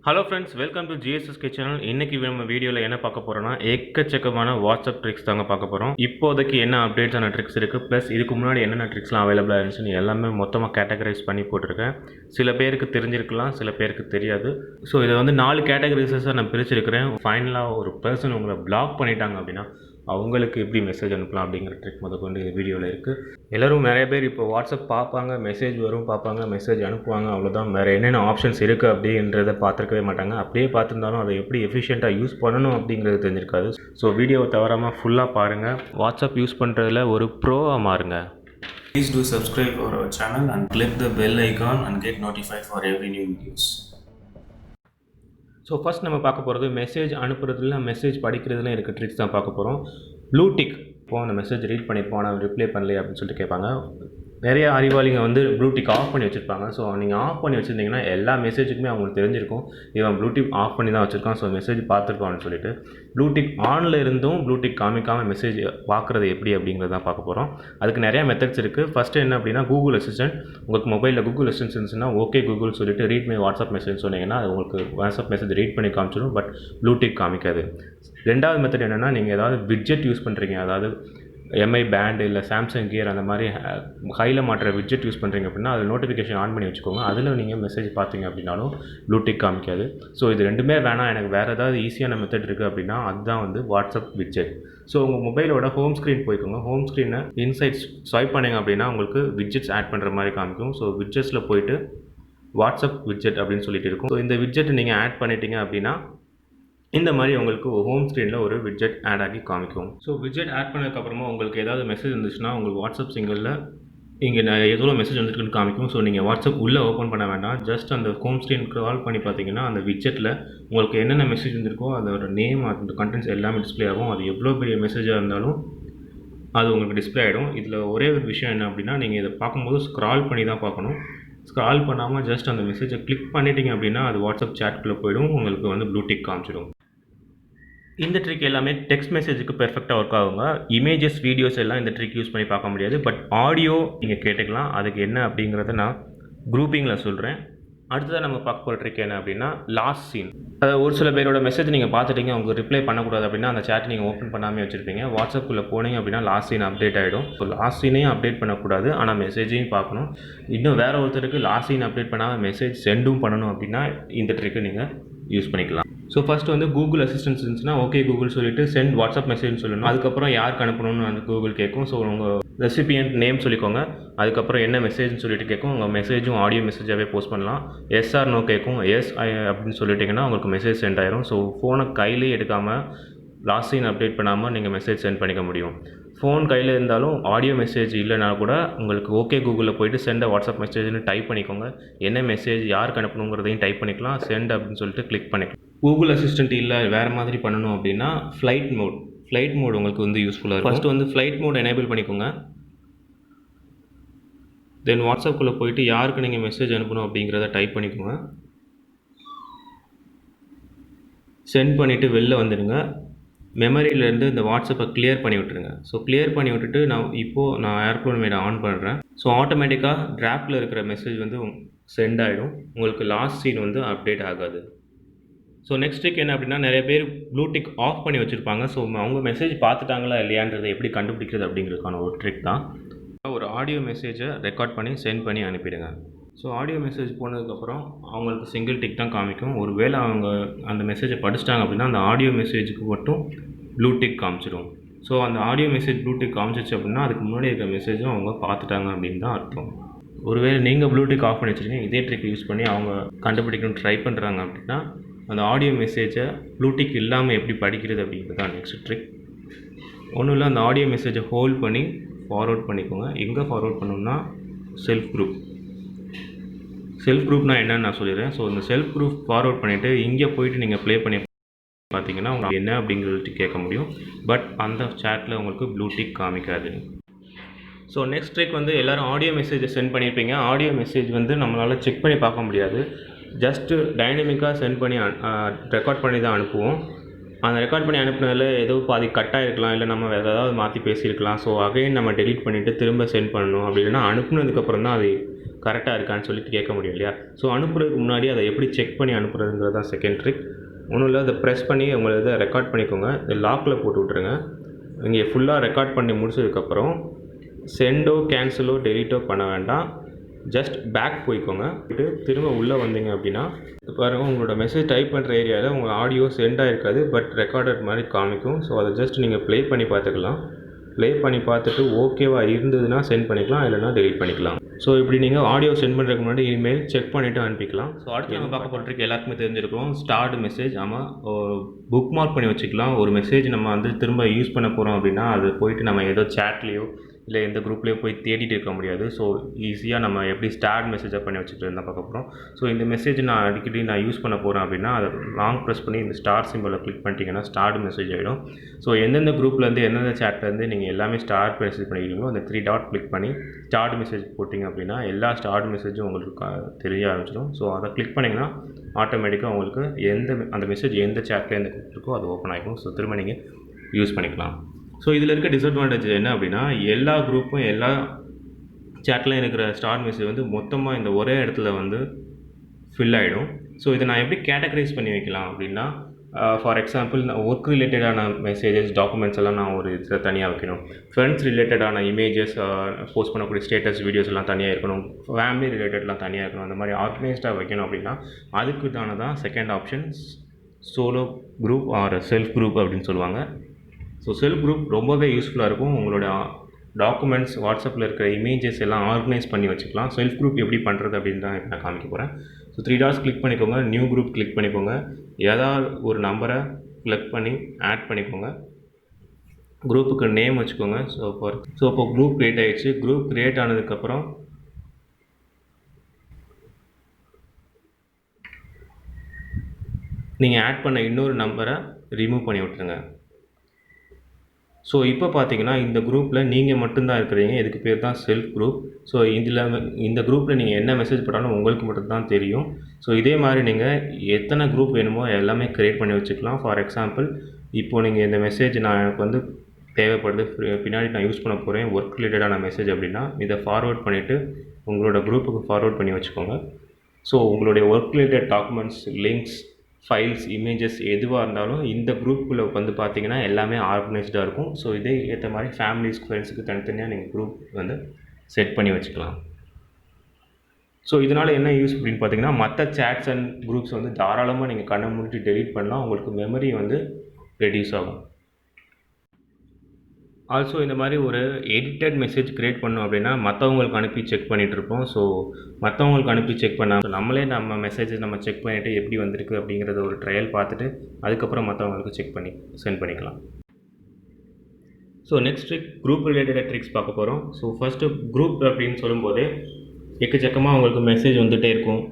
Hello friends, welcome to GSSK channel. இன்னைக்கு நம்ம வீடியோவில் என்ன பார்க்க போகிறோம்னா, எக்கச்சக்கமான வாட்ஸ்அப் ட்ரிக்ஸ் தாங்க பார்க்க போகிறோம். இப்போதைக்கு என்ன அப்டேட்ஸான ட்ரிக்ஸ் இருக்குது, ப்ளஸ் இதுக்கு முன்னாடி என்னென்ன ட்ரிக்ஸ்லாம் அவைலபிளாக இருந்துச்சுன்னு எல்லாமே மொத்தமாக கேட்டகரைஸ் பண்ணி போட்டிருக்கேன். சில பேருக்கு தெரிஞ்சிருக்கலாம், சில பேருக்கு தெரியாது. ஸோ இதை வந்து 4 கேட்டகரிஸாக நான் பிரிச்சிருக்கிறேன். ஃபைனலாக ஒரு பர்சன் உங்களை பிளாக் பண்ணிட்டாங்க அப்படின்னா அவங்களுக்கு எப்படி மெசேஜ் அனுப்பலாம் அப்படிங்கிற ட்ரிக் முதற்கொண்டு வீடியோவில் இருக்குது. எல்லோரும் நிறைய பேர் இப்போ வாட்ஸ்அப் பார்ப்பாங்க, மெசேஜ் வரும் பார்ப்பாங்க, மெசேஜ் அனுப்புவாங்க, அவ்வளோதான். வேறு என்னென்ன ஆப்ஷன்ஸ் இருக்குது அப்படின்றத பார்த்துருக்கவே மாட்டாங்க. அப்படியே பார்த்துருந்தாலும் அதை எப்படி எஃபிஷியண்ட்டாக யூஸ் பண்ணணும் அப்படிங்கிறது தெரிஞ்சிருக்காது. ஸோ வீடியோவை தவறாமல் ஃபுல்லாக பாருங்கள். வாட்ஸ்அப் யூஸ் பண்ணுறதுல ஒரு ப்ரோவாக மாறுங்க. Please do subscribe for our channel and click the bell icon and get notified for every new videos. So first நம்ம பார்க்க போகிறது மெசேஜ் அனுப்புறதுல, மெசேஜ் படிக்கிறதுல இருக்க ட்ரிக்ஸ் தான் பார்க்க போகிறோம். Blue tick. இப்போது அந்த மெசேஜ் ரீட் பண்ணியிருப்போம், ஆனால் ரிப்ளை பண்ணலையே அப்படின்னு சொல்லிட்டு கேட்பாங்க. நிறைய அறிவாளிங்க வந்து ப்ளூ டிக் ஆஃப் பண்ணி வச்சுருப்பாங்க. ஸோ நீங்கள் ஆஃப் பண்ணி வச்சுருந்தீங்கன்னா எல்லா மெசேஜுக்குமே அவங்களுக்கு தெரிஞ்சிருக்கும், இவன் ப்ளூ டிக் ஆஃப் பண்ணி தான் வச்சுருக்கான், ஸோ மெசேஜ் பார்த்துருப்பான்னு சொல்லிட்டு. ப்ளூ டிக் ஆனில் இருந்தும் ப்ளூ டிக் காமிக்காமல் மெசேஜ் பார்க்குறது எப்படி அப்படிங்கிறது தான் பார்க்க போகிறோம். அதுக்கு நிறையா மெத்தட்ஸ் இருக்குது. ஃபஸ்ட்டு என்ன அப்படின்னா, கூகுள் அசிஸ்டன்ட். உங்களுக்கு மொபைலில் கூகுள் அசிஸ்டன்ட் இருந்துச்சுன்னா ஓகே கூகுள் சொல்லிட்டு ரீட் மை வாட்ஸ்அப் மெசேஜ் சொன்னீங்கன்னா அது உங்களுக்கு வாட்ஸ்அப் மெசேஜ் ரீட் பண்ணி காமிச்சிடும், பட் ப்ளூ டிக் காமிக்காது. ரெண்டாவது மெத்தட் என்னென்னா, நீங்கள் ஏதாவது விட்ஜெட் யூஸ் பண்ணுறீங்க, அதாவது எம்ஐ பேண்ட் இல்லை சாம்சங் கியர் அந்த மாதிரி கையில் மாட்டுற விட்ஜெட் யூஸ் பண்ணுறீங்க அப்படின்னா அது நோட்டிஃபிகேஷன் ஆன் பண்ணி வச்சுக்கோங்க. அதில் நீங்கள் மெசேஜ் பார்த்தீங்க அப்படின்னாலும் ப்ளூ டிக் காமிக்காது. ஸோ இது ரெண்டுமே வேணாம், எனக்கு வேறு ஏதாவது ஈஸியான மெத்தட் இருக்குது அப்படின்னா அதுதான் வந்து வாட்ஸ்அப் விட்ஜெட். ஸோ உங்கள் மொபைலோட ஹோம் ஸ்க்ரீன் போய்க்கோங்க. ஹோம் ஸ்க்ரீனை இன்சைட் ஸ்வைப் பண்ணிங்க அப்படின்னா உங்களுக்கு விட்ஜெட்ஸ் ஆட் பண்ணுற மாதிரி காமிக்கும். ஸோ விட்ஜெட்ஸில் போய்ட்டு வாட்ஸ்அப் விட்ஜெட் அப்படின்னு சொல்லிட்டு இருக்கும். ஸோ இந்த விட்ஜெட் நீங்கள் ஆட் பண்ணிட்டீங்க அப்படின்னா இந்த மாதிரி உங்களுக்கு ஹோம் ஸ்க்ரீனில் ஒரு விட்ஜெட் ஆட் ஆகி காமிக்கும். ஸோ விட்ஜெட் ஆட் பண்ணதுக்கப்புறமா உங்களுக்கு ஏதாவது மெசேஜ் இருந்துச்சுன்னா உங்களுக்கு வாட்ஸ்அப் சிங்கிளில் இங்கே எவ்வளோ மெசேஜ் வந்துருக்குன்னு காமிக்கும். ஸோ நீங்கள் வாட்ஸ்அப் உள்ளே ஓப்பன் பண்ண வேண்டாம், ஜஸ்ட் அந்த ஹோம் ஸ்க்ரீன் கால் பண்ணி பார்த்தீங்கன்னா அந்த விட்ஜெட்டில் உங்களுக்கு என்னென்ன மெசேஜ் வந்துருக்கோ அதோட நேம், அந்த கண்டென்ட்ஸ் எல்லாமே டிஸ்பிளே ஆகும். அது எவ்வளோ பெரிய மெசேஜாக இருந்தாலும் அது உங்களுக்கு டிஸ்பிளே ஆகிடும். இதில் ஒரே ஒரு விஷயம் என்ன அப்படின்னா, நீங்கள் இதை பார்க்கும்போது ஸ்க்ரால் பண்ணி தான் பார்க்கணும். ஸ்க்ரால் பண்ணாமல் ஜஸ்ட் அந்த மெசேஜை கிளிக் பண்ணிட்டீங்க அப்படின்னா அது வாட்ஸ்அப் சேட்குள்ளே போய்டும், உங்களுக்கு வந்து ப்ளூ டிக் காமிச்சிடும். இந்த ட்ரிக் எல்லாமே டெக்ஸ்ட் மெசேஜுக்கு பெர்ஃபெக்டாக ஒர்க் ஆகுங்க. இமேஜஸ், வீடியோஸ் எல்லாம் இந்த ட்ரிக் யூஸ் பண்ணி பார்க்க முடியாது, பட் ஆடியோ நீங்கள் கேட்டுக்கலாம். அதுக்கு என்ன அப்படிங்கிறத நான் குரூப்பிங்கில் சொல்கிறேன். அடுத்ததாக நம்ம பார்க்க போகிற ட்ரிக் என்ன அப்படின்னா, லாஸ்ட் சீன். அதாவது ஒரு சில பேரோட மெசேஜ் நீங்கள் பார்த்துட்டீங்க, அவங்க ரிப்ளை பண்ணக்கூடாது அப்படின்னா அந்த சேட் நீங்கள் ஓப்பன் பண்ணாமல் வச்சுருப்பீங்க. வாட்ஸ்அப்புக்குள்ளே போனீங்க அப்படின்னா லாஸ்ட் சீன் அப்டேட் ஆகிடும். ஸோ லாஸ்ட் சீனையும் அப்டேட் பண்ணக்கூடாது, ஆனால் மெசேஜையும் பார்க்கணும். இன்னும் வேறு ஒருத்தருக்கு லாஸ்ட் சீன் அப்டேட் பண்ணாமல் மெசேஜ் சென்டும் பண்ணணும் அப்படின்னா இந்த ட்ரிக்கை நீங்கள் யூஸ் பண்ணிக்கலாம். ஸோ ஃபஸ்ட்டு வந்து கூகுள் அசிஸ்டன்ஸ் இருந்துச்சுன்னா ஓகே கூகுள் சொல்லிட்டு சென்ட் வாட்ஸ்அப் மெசேஜ்னு சொல்லணும். அதுக்கப்புறம் யாருக்கு அனுப்பணும்னு அந்த கூகுள் கேட்கும். ஸோ உங்கள் ரெசிபியன்ட் நேம் சொல்லிக்கோங்க. அதுக்கப்புறம் என்ன மெசேஜ்னு சொல்லிட்டு கேட்கும். உங்கள் மெசேஜும் ஆடியோ மெசேஜாகவே போஸ்ட் பண்ணலாம். எஸ் ஆர் நோ கேட்கும். எஸ் அப்படின்னு சொல்லிட்டிங்கன்னா உங்களுக்கு மெசேஜ் சென்ட் ஆயிரும். ஸோ ஃபோனை கையிலே எடுக்காமல் லாஸ்ட் சீன் அப்டேட் பண்ணாமல் நீங்கள் மெசேஜ் சென்ட் பண்ணிக்க முடியும். ஃபோன் கையில் இருந்தாலும் ஆடியோ மெசேஜ் இல்லைனா கூட உங்களுக்கு ஓகே கூகுளில் போய்ட்டு சென்ட் வாட்ஸ்அப் மெசேஜ்னு டைப் பண்ணிக்கோங்க. என்ன மெசேஜ் யாருக்கு அனுப்பணுங்கிறதையும் டைப் பண்ணிக்கலாம். சென்ட் அப்படின்னு சொல்லிட்டு கிளிக் பண்ணிக்கலாம். கூகுள் அசிஸ்டன்ட் இல்லை வேறு மாதிரி பண்ணணும் அப்படின்னா ஃப்ளைட் மோட் உங்களுக்கு வந்து யூஸ்ஃபுல்லாக இருக்கும். ஃபஸ்ட்டு வந்து ஃப்ளைட் மோட் எனேபிள் பண்ணிக்கோங்க. தென் வாட்ஸ்அப்புக்குள்ளே போய்ட்டு யாருக்கு நீங்கள் மெசேஜ் அனுப்பணும் அப்படிங்கிறத டைப் பண்ணிக்கோங்க. சென்ட் பண்ணிவிட்டு வெளில வந்துடுங்க. மெமரியிலேருந்து இந்த வாட்ஸ்அப்பை கிளியர் பண்ணி விட்டுருங்க. ஸோ கிளியர் பண்ணி விட்டுட்டு நான் ஏர்ப்ளேன் மோட் ஆன் பண்ணுறேன். ஸோ ஆட்டோமேட்டிக்காக டிராஃப்டில் இருக்கிற மெசேஜ் வந்து சென்ட் ஆகிடும். உங்களுக்கு லாஸ்ட் சீன் வந்து அப்டேட் ஆகாது. ஸோ நெக்ஸ்ட் ட்ரிக் என்ன அப்படின்னா, நிறைய பேர் ப்ளூ டிக் ஆஃப் பண்ணி வச்சுருப்பாங்க. ஸோ அவங்க மெசேஜ் பார்த்துட்டாங்களா இல்லையான்றதை எப்படி கண்டுபிடிக்கிறது அப்படிங்கிறதுக்கான ஒரு ட்ரிக் தான். ஒரு ஆடியோ மெசேஜை ரெக்கார்ட் பண்ணி சென்ட் பண்ணி அனுப்பிடுங்க. ஸோ ஆடியோ மெசேஜ் போனதுக்கப்புறம் அவங்களுக்கு சிங்கிள் டிக் தான் காமிக்கும். ஒரு வேளை அவங்க அந்த மெசேஜை படிச்சிட்டாங்க அப்படின்னா அந்த ஆடியோ மெசேஜுக்கு மட்டும் ப்ளூ டிக் காமிச்சிடும். ஸோ அந்த ஆடியோ மெசேஜ் ப்ளூ டிக் காமிச்சிச்சு அப்படின்னா அதுக்கு முன்னாடி இருக்கிற மெசேஜும் அவங்க பார்த்துட்டாங்க அப்படின்னு தான் அர்த்தம். ஒருவேளை நீங்கள் ப்ளூ டிக் ஆஃப் பண்ணி வச்சுருக்கீங்க, இதே ட்ரிக் யூஸ் பண்ணி அவங்க கண்டுபிடிக்கணும்னு ட்ரை பண்ணுறாங்க அப்படின்னா அந்த ஆடியோ மெசேஜை ப்ளூ டிக் இல்லாமல் எப்படி படிக்கிறது அப்படிங்கிறது தான் நெக்ஸ்ட் ட்ரிக். ஒன்றும் இல்லை, அந்த ஆடியோ மெசேஜை ஹோல்ட் பண்ணி ஃபார்வர்ட் பண்ணிக்கோங்க. எங்கே ஃபார்வர்ட் பண்ணணும்னா செல்ஃப் குரூப்னா என்னன்னு நான் சொல்லிடுறேன். ஸோ இந்த செல்ஃப் குரூப் ஃபார்வர்ட் பண்ணிவிட்டு இங்கே போய்ட்டு நீங்கள் ப்ளே பண்ணி பார்த்தீங்கன்னா உங்களுக்கு என்ன அப்படிங்கிறது கேட்க முடியும், பட் அந்த சேட்டில் உங்களுக்கு ப்ளூ டிக் காமிக்காது. ஸோ நெக்ஸ்ட் ட்ரிக் வந்து எல்லோரும் ஆடியோ மெசேஜை சென்ட் பண்ணியிருப்பீங்க. ஆடியோ மெசேஜ் வந்து நம்மளால் செக் பண்ணி பார்க்க முடியாது. ஜஸ்ட்டு டைனமிக்காக சென்ட் பண்ணி ரெக்கார்ட் பண்ணி தான் அனுப்புவோம். அந்த ரெக்கார்ட் பண்ணி அனுப்புனதில் ஏதோ பாதி கட்டாக இருக்கலாம், இல்லை நம்ம வேறு ஏதாவது மாற்றி பேசியிருக்கலாம். ஸோ அகைன் நம்ம டெலீட் பண்ணிவிட்டு திரும்ப சென்ட் பண்ணணும். அப்படி இல்லைனா அனுப்புனதுக்கப்புறம் தான் அது கரெக்டாக இருக்கான்னு சொல்லிட்டு கேட்க முடியும் இல்லையா? ஸோ அனுப்புறதுக்கு முன்னாடி அதை எப்படி செக் பண்ணி அனுப்புறதுங்கிறது தான் செகண்ட் ட்ரிக். ஒன்றும் இல்லை, அதை ப்ரெஸ் பண்ணி உங்களை இதை ரெக்கார்ட் பண்ணிக்கோங்க. இதை லாக்கில் போட்டு விட்ருங்க. இங்கே ஃபுல்லாக ரெக்கார்ட் பண்ணி முடிச்சதுக்கப்புறம் சென்டோ கேன்சலோ டெலீட்டோ பண்ண வேண்டாம். ஜஸ்ட் பேக் போய்க்கோங்க. திரும்ப உள்ளே வந்தீங்க அப்படின்னா பாருங்கள், உங்களோட மெசேஜ் டைப் பண்ணுற ஏரியாவில் உங்கள் ஆடியோ சென்ட் ஆகிருக்காது, பட் ரெக்கார்டட் மாதிரி காமிக்கும். ஸோ அதை ஜஸ்ட் நீங்கள் ப்ளே பண்ணி பார்த்துக்கலாம். ப்ளே பண்ணி பார்த்துட்டு ஓகேவாக இருந்ததுன்னா சென்ட் பண்ணிக்கலாம், இல்லைனா டெலீட் பண்ணிக்கலாம். ஸோ இப்படி நீங்கள் ஆடியோ சென்ட் பண்ணுறதுக்கு முன்னாடி இமெயில் செக் பண்ணிவிட்டு அனுப்பிக்கலாம். ஸோ அடுத்து நம்ம பார்க்க போகிறதுக்கு எல்லாருக்குமே தெரிஞ்சிருக்கோம் ஸ்டார்ட் மெசேஜ். ஆமாம், புக் மார்க் பண்ணி வச்சுக்கலாம். ஒரு மெசேஜ் நம்ம வந்து திரும்ப யூஸ் பண்ண போகிறோம் அப்படின்னா அது போயிட்டு நம்ம ஏதோ சேட்லேயோ இல்லை எந்த குரூப்லேயோ போய் தேடிட்டு இருக்க முடியாது. ஸோ ஈஸியாக நம்ம எப்படி ஸ்டார்ட் மெசேஜாக பண்ணி வச்சுட்டு இருந்தால் பார்க்க போகிறோம். ஸோ இந்த மெசேஜ் நான் அடிக்கடி யூஸ் பண்ண போகிறேன் அப்படின்னா அதை லாங் ப்ரெஸ் பண்ணி இந்த ஸ்டார் சிம்பிளை கிளிக் பண்ணிட்டீங்கன்னா ஸ்டார்ட் மெசேஜ் ஆகிடும். ஸோ எந்தெந்த குரூப்லேருந்து எந்தெந்த சேட்லேருந்து நீங்கள் எல்லாமே ஸ்டார்ட் மெசேஜ் பண்ணிக்கிறீங்களோ அந்த 3 டாட் கிளிக் பண்ணி ஸ்டார்ட் மெசேஜ் போட்டிங்க அப்படின்னா எல்லா ஸ்டார்ட் மெசேஜும் உங்களுக்கு தெரிய ஆரம்பிச்சிடும். ஸோ அதை கிளிக் பண்ணிங்கன்னா ஆட்டோமேட்டிக்காக உங்களுக்கு அந்த மெசேஜ் எந்த சேட்டில் எந்த குரூப் இருக்கோ அது ஓப்பன் ஆகிடும். ஸோ திரும்ப நீங்கள் யூஸ் பண்ணிக்கலாம். ஸோ இதில் இருக்க டிஸ்அட்வான்டேஜ் என்ன அப்படின்னா எல்லா குரூப்பும் எல்லா சேட்லையும் இருக்கிற ஸ்டார்ட் மெசேஜ் வந்து மொத்தமாக இந்த ஒரே இடத்துல வந்து ஃபில் ஆகிடும். ஸோ இதை நான் எப்படி கேட்டகரைஸ் பண்ணி வைக்கலாம் அப்படின்னா, ஃபார் எக்ஸாம்பிள் நான் ஒர்க் ரிலேட்டடான மெசேஜஸ் டாக்குமெண்ட்ஸ் எல்லாம் நான் ஒரு இதில் தனியாக வைக்கணும். ஃப்ரெண்ட்ஸ் ரிலேட்டடான இமேஜஸ் போஸ்ட் பண்ணக்கூடிய ஸ்டேட்டஸ் வீடியோஸ் எல்லாம் தனியாக இருக்கணும். ஃபேமிலி ரிலேட்டட்லாம் தனியாக இருக்கணும். அந்த மாதிரி ஆர்கனைஸ்டாக வைக்கணும் அப்படின்னா அதுக்கு தான் second option solo group or self group அப்படின்னு சொல்லுவாங்க. ஸோ செல்ஃப் குரூப் ரொம்பவே யூஸ்ஃபுல்லாக இருக்கும். உங்களோட டாக்குமெண்ட்ஸ் வாட்ஸ்அப்பில் இருக்கிற இமேஜஸ் எல்லாம் ஆர்கனைஸ் பண்ணி வச்சுக்கலாம். செல்ஃப் குரூப் எப்படி பண்ணுறது அப்படின்னு தான் நான் காமிக்க போகிறேன். ஸோ 3 டாட்ஸ் கிளிக் பண்ணிக்கோங்க, நியூ குரூப் கிளிக் பண்ணிக்கோங்க. ஏதாவது ஒரு நம்பரை கிளிக் பண்ணி ஆட் பண்ணிக்கோங்க. குரூப்புக்கு நேம் வச்சுக்கோங்க. ஸோ இப்போ குரூப் க்ரியேட் ஆகிடுச்சு. குரூப் க்ரியேட் ஆனதுக்கப்புறம் நீங்கள் ஆட் பண்ண இன்னொரு நம்பரை ரிமூவ் பண்ணி விட்டுருங்க. ஸோ இப்போ பார்த்தீங்கன்னா இந்த குரூப்பில் நீங்கள் மட்டும்தான் இருக்கிறீங்க. இதுக்கு பேர் தான் செல்ஃப் குரூப். ஸோ இந்த குரூப்பில் நீங்கள் என்ன மெசேஜ் போட்டாலும் உங்களுக்கு மட்டும்தான் தெரியும். ஸோ இதே மாதிரி நீங்கள் எத்தனை குரூப் வேணுமோ எல்லாமே க்ரியேட் பண்ணி வச்சுக்கலாம். ஃபார் எக்ஸாம்பிள் இப்போது நீங்கள் இந்த மெசேஜ் எனக்கு வந்து தேவைப்படுது, பின்னாடி நான் யூஸ் பண்ண போகிறேன் ஒர்க் ரிலேட்டடான மெசேஜ் அப்படின்னா இதை ஃபார்வேர்ட் பண்ணிவிட்டு உங்களோட குரூப்புக்கு ஃபார்வேர்ட் பண்ணி வச்சுக்கோங்க. ஸோ உங்களுடைய work related documents, links, files, images எதுவாக இருந்தாலும் இந்த குரூப்புக்குள்ளே வந்து பார்த்தீங்கன்னா எல்லாமே ஆர்கனைஸ்டாக இருக்கும். ஸோ இதே ஏற்ற மாதிரி ஃபேமிலிஸ், ஃப்ரெண்ட்ஸுக்கு தனித்தனியாக நீங்கள் குரூப் வந்து செட் பண்ணி வச்சுக்கலாம். ஸோ இதனால் என்ன யூஸ் அப்படின்னு பார்த்தீங்கன்னா மற்ற சேட்ஸ் அண்ட் குரூப்ஸ் வந்து தாராளமாக நீங்கள் கண்ணை மூடிட்டு டெலீட் பண்ணலாம். உங்களுக்கு மெமரி வந்து ரெடியூஸ் ஆகும். ஆல்சோ இந்த மாதிரி ஒரு எடிட்டட் மெசேஜ் க்ரியேட் பண்ணோம் அப்படின்னா மற்றவங்களுக்கு அனுப்பி செக் பண்ணிகிட்ருப்போம். ஸோ மற்றவங்களுக்கு அனுப்பி செக் பண்ணால் நம்மளே நம்ம மெசேஜஸ் நம்ம செக் பண்ணிவிட்டு எப்படி வந்திருக்கு அப்படிங்கிறத ஒரு ட்ரையல் பார்த்துட்டு அதுக்கப்புறம் மற்றவங்களுக்கு செக் பண்ணி சென்ட் பண்ணிக்கலாம். So next trick group related tricks பார்க்க போகிறோம். ஸோ ஃபஸ்ட்டு குரூப் அப்படின்னு சொல்லும்போது எக்கச்சக்கமாக உங்களுக்கு மெசேஜ் வந்துகிட்டே இருக்கும்.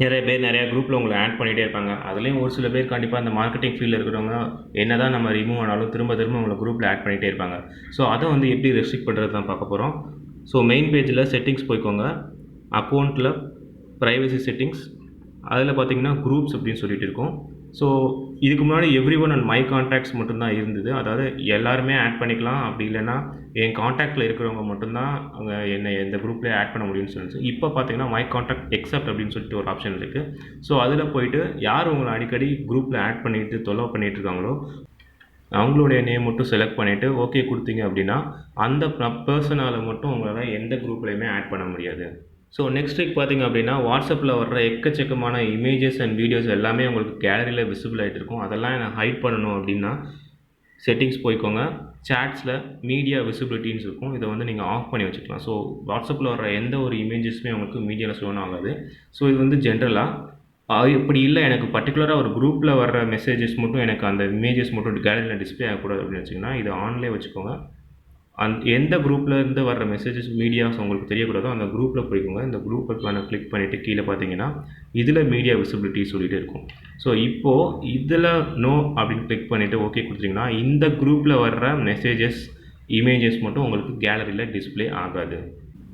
நிறைய பேர் நிறையா குரூப்பில் உங்களை ஆட் பண்ணிகிட்டே இருப்பாங்க. அதுலேயும் ஒரு சில பேர் கண்டிப்பாக அந்த மார்க்கெட்டிங் ஃபீல்டில் இருக்கிறவங்க என்ன தான் நம்ம ரிமூவ் ஆனாலும் திரும்ப உங்களை குரூப்பில் ஆட் பண்ணிகிட்டே இருப்பாங்க. ஸோ அதை வந்து எப்படி ரெஸ்ட்ரிக்ட் பண்ணுறது தான் பார்க்க போகிறோம். ஸோ மெயின் பேஜில் செட்டிங்ஸ் போய்க்கோங்க. அக்கௌண்ட்டில் ப்ரைவசி செட்டிங்ஸ், அதில் பார்த்தீங்கன்னா குரூப்ஸ் அப்படின்னு சொல்லிட்டு இருக்கும். ஸோ இதுக்கு முன்னாடி எவ்ரி1 அண்ட் மை கான்டாக்ட்ஸ் மட்டும்தான் இருந்தது. அதாவது எல்லாருமே ஆட் பண்ணிக்கலாம், அப்படி இல்லைன்னா என் கான்டாக்டில் இருக்கிறவங்க மட்டும்தான் அவங்க என்னை எந்த குரூப்லேயே ஆட் பண்ண முடியும்னு சொல்லிச்சு. இப்போ பார்த்தீங்கன்னா மை கான்டாக்ட் எக்ஸப்ட் அப்படின்னு சொல்லிட்டு ஒரு ஆப்ஷன் இருக்குது. ஸோ அதில் போயிட்டு யார் உங்களை அடிக்கடி குரூப்பில் ஆட் பண்ணிட்டு தொல்லை பண்ணிகிட்டு இருக்காங்களோ அவங்களுடைய நேம் மட்டும் செலக்ட் பண்ணிவிட்டு ஓகே கொடுத்தீங்க அப்படின்னா அந்த பர்சனால் மட்டும் உங்களால் எந்த குரூப்லேயுமே ஆட் பண்ண முடியாது. ஸோ நெக்ஸ்ட் வீக் பார்த்திங்க அப்படின்னா வாட்ஸ்அப்பில் வர்ற எக்கச்சக்கமான இமேஜஸ் அண்ட் வீடியோஸ் எல்லாமே உங்களுக்கு கேலரியில் விசிபிள் ஆகிட்டு இருக்கும். அதெல்லாம் நான் ஹைட் பண்ணணும் அப்படின்னா செட்டிங்ஸ் போய்க்கோங்க. சேட்ஸில் மீடியா விசிபிலிட்டின்னு இருக்கும், இதை வந்து நீங்கள் ஆஃப் பண்ணி வச்சுக்கலாம். ஸோ வாட்ஸ்அப்பில் வர்ற எந்த ஒரு இமேஜஸுமே உங்களுக்கு மீடியாவில் ஷோன் ஆகாது. ஸோ இது வந்து ஜென்ரலாக இப்படி இல்லை, எனக்கு பர்டிகுலராக ஒரு குரூப்பில் வர்ற மெசேஜஸ் மட்டும் எனக்கு அந்த இமேஜஸ் மட்டும் கேலரியில் டிஸ்பிளே ஆகக்கூடாது அப்படின்னு வச்சிங்கன்னா இதை ஆன்லேயே வச்சுக்கோங்க. எந்த குரூப்பில் இருந்து வர்ற மெசேஜஸ் மீடியாஸ் உங்களுக்கு தெரியக்கூடாதோ அந்த குரூப்பில் போய்க்கோங்க. இந்த குரூப்புக்கான கிளிக் பண்ணிவிட்டு கீழே பார்த்தீங்கன்னா இதில் மீடியா விசிபிலிட்டி சொல்லிகிட்டே இருக்கும். ஸோ இப்போது இதில் நோ அப்படின்னு கிளிக் பண்ணிவிட்டு ஓகே கொடுத்துட்டிங்கன்னா இந்த குரூப்பில் வர்ற மெசேஜஸ், இமேஜஸ் மட்டும் உங்களுக்கு கேலரியில் டிஸ்பிளே ஆகாது.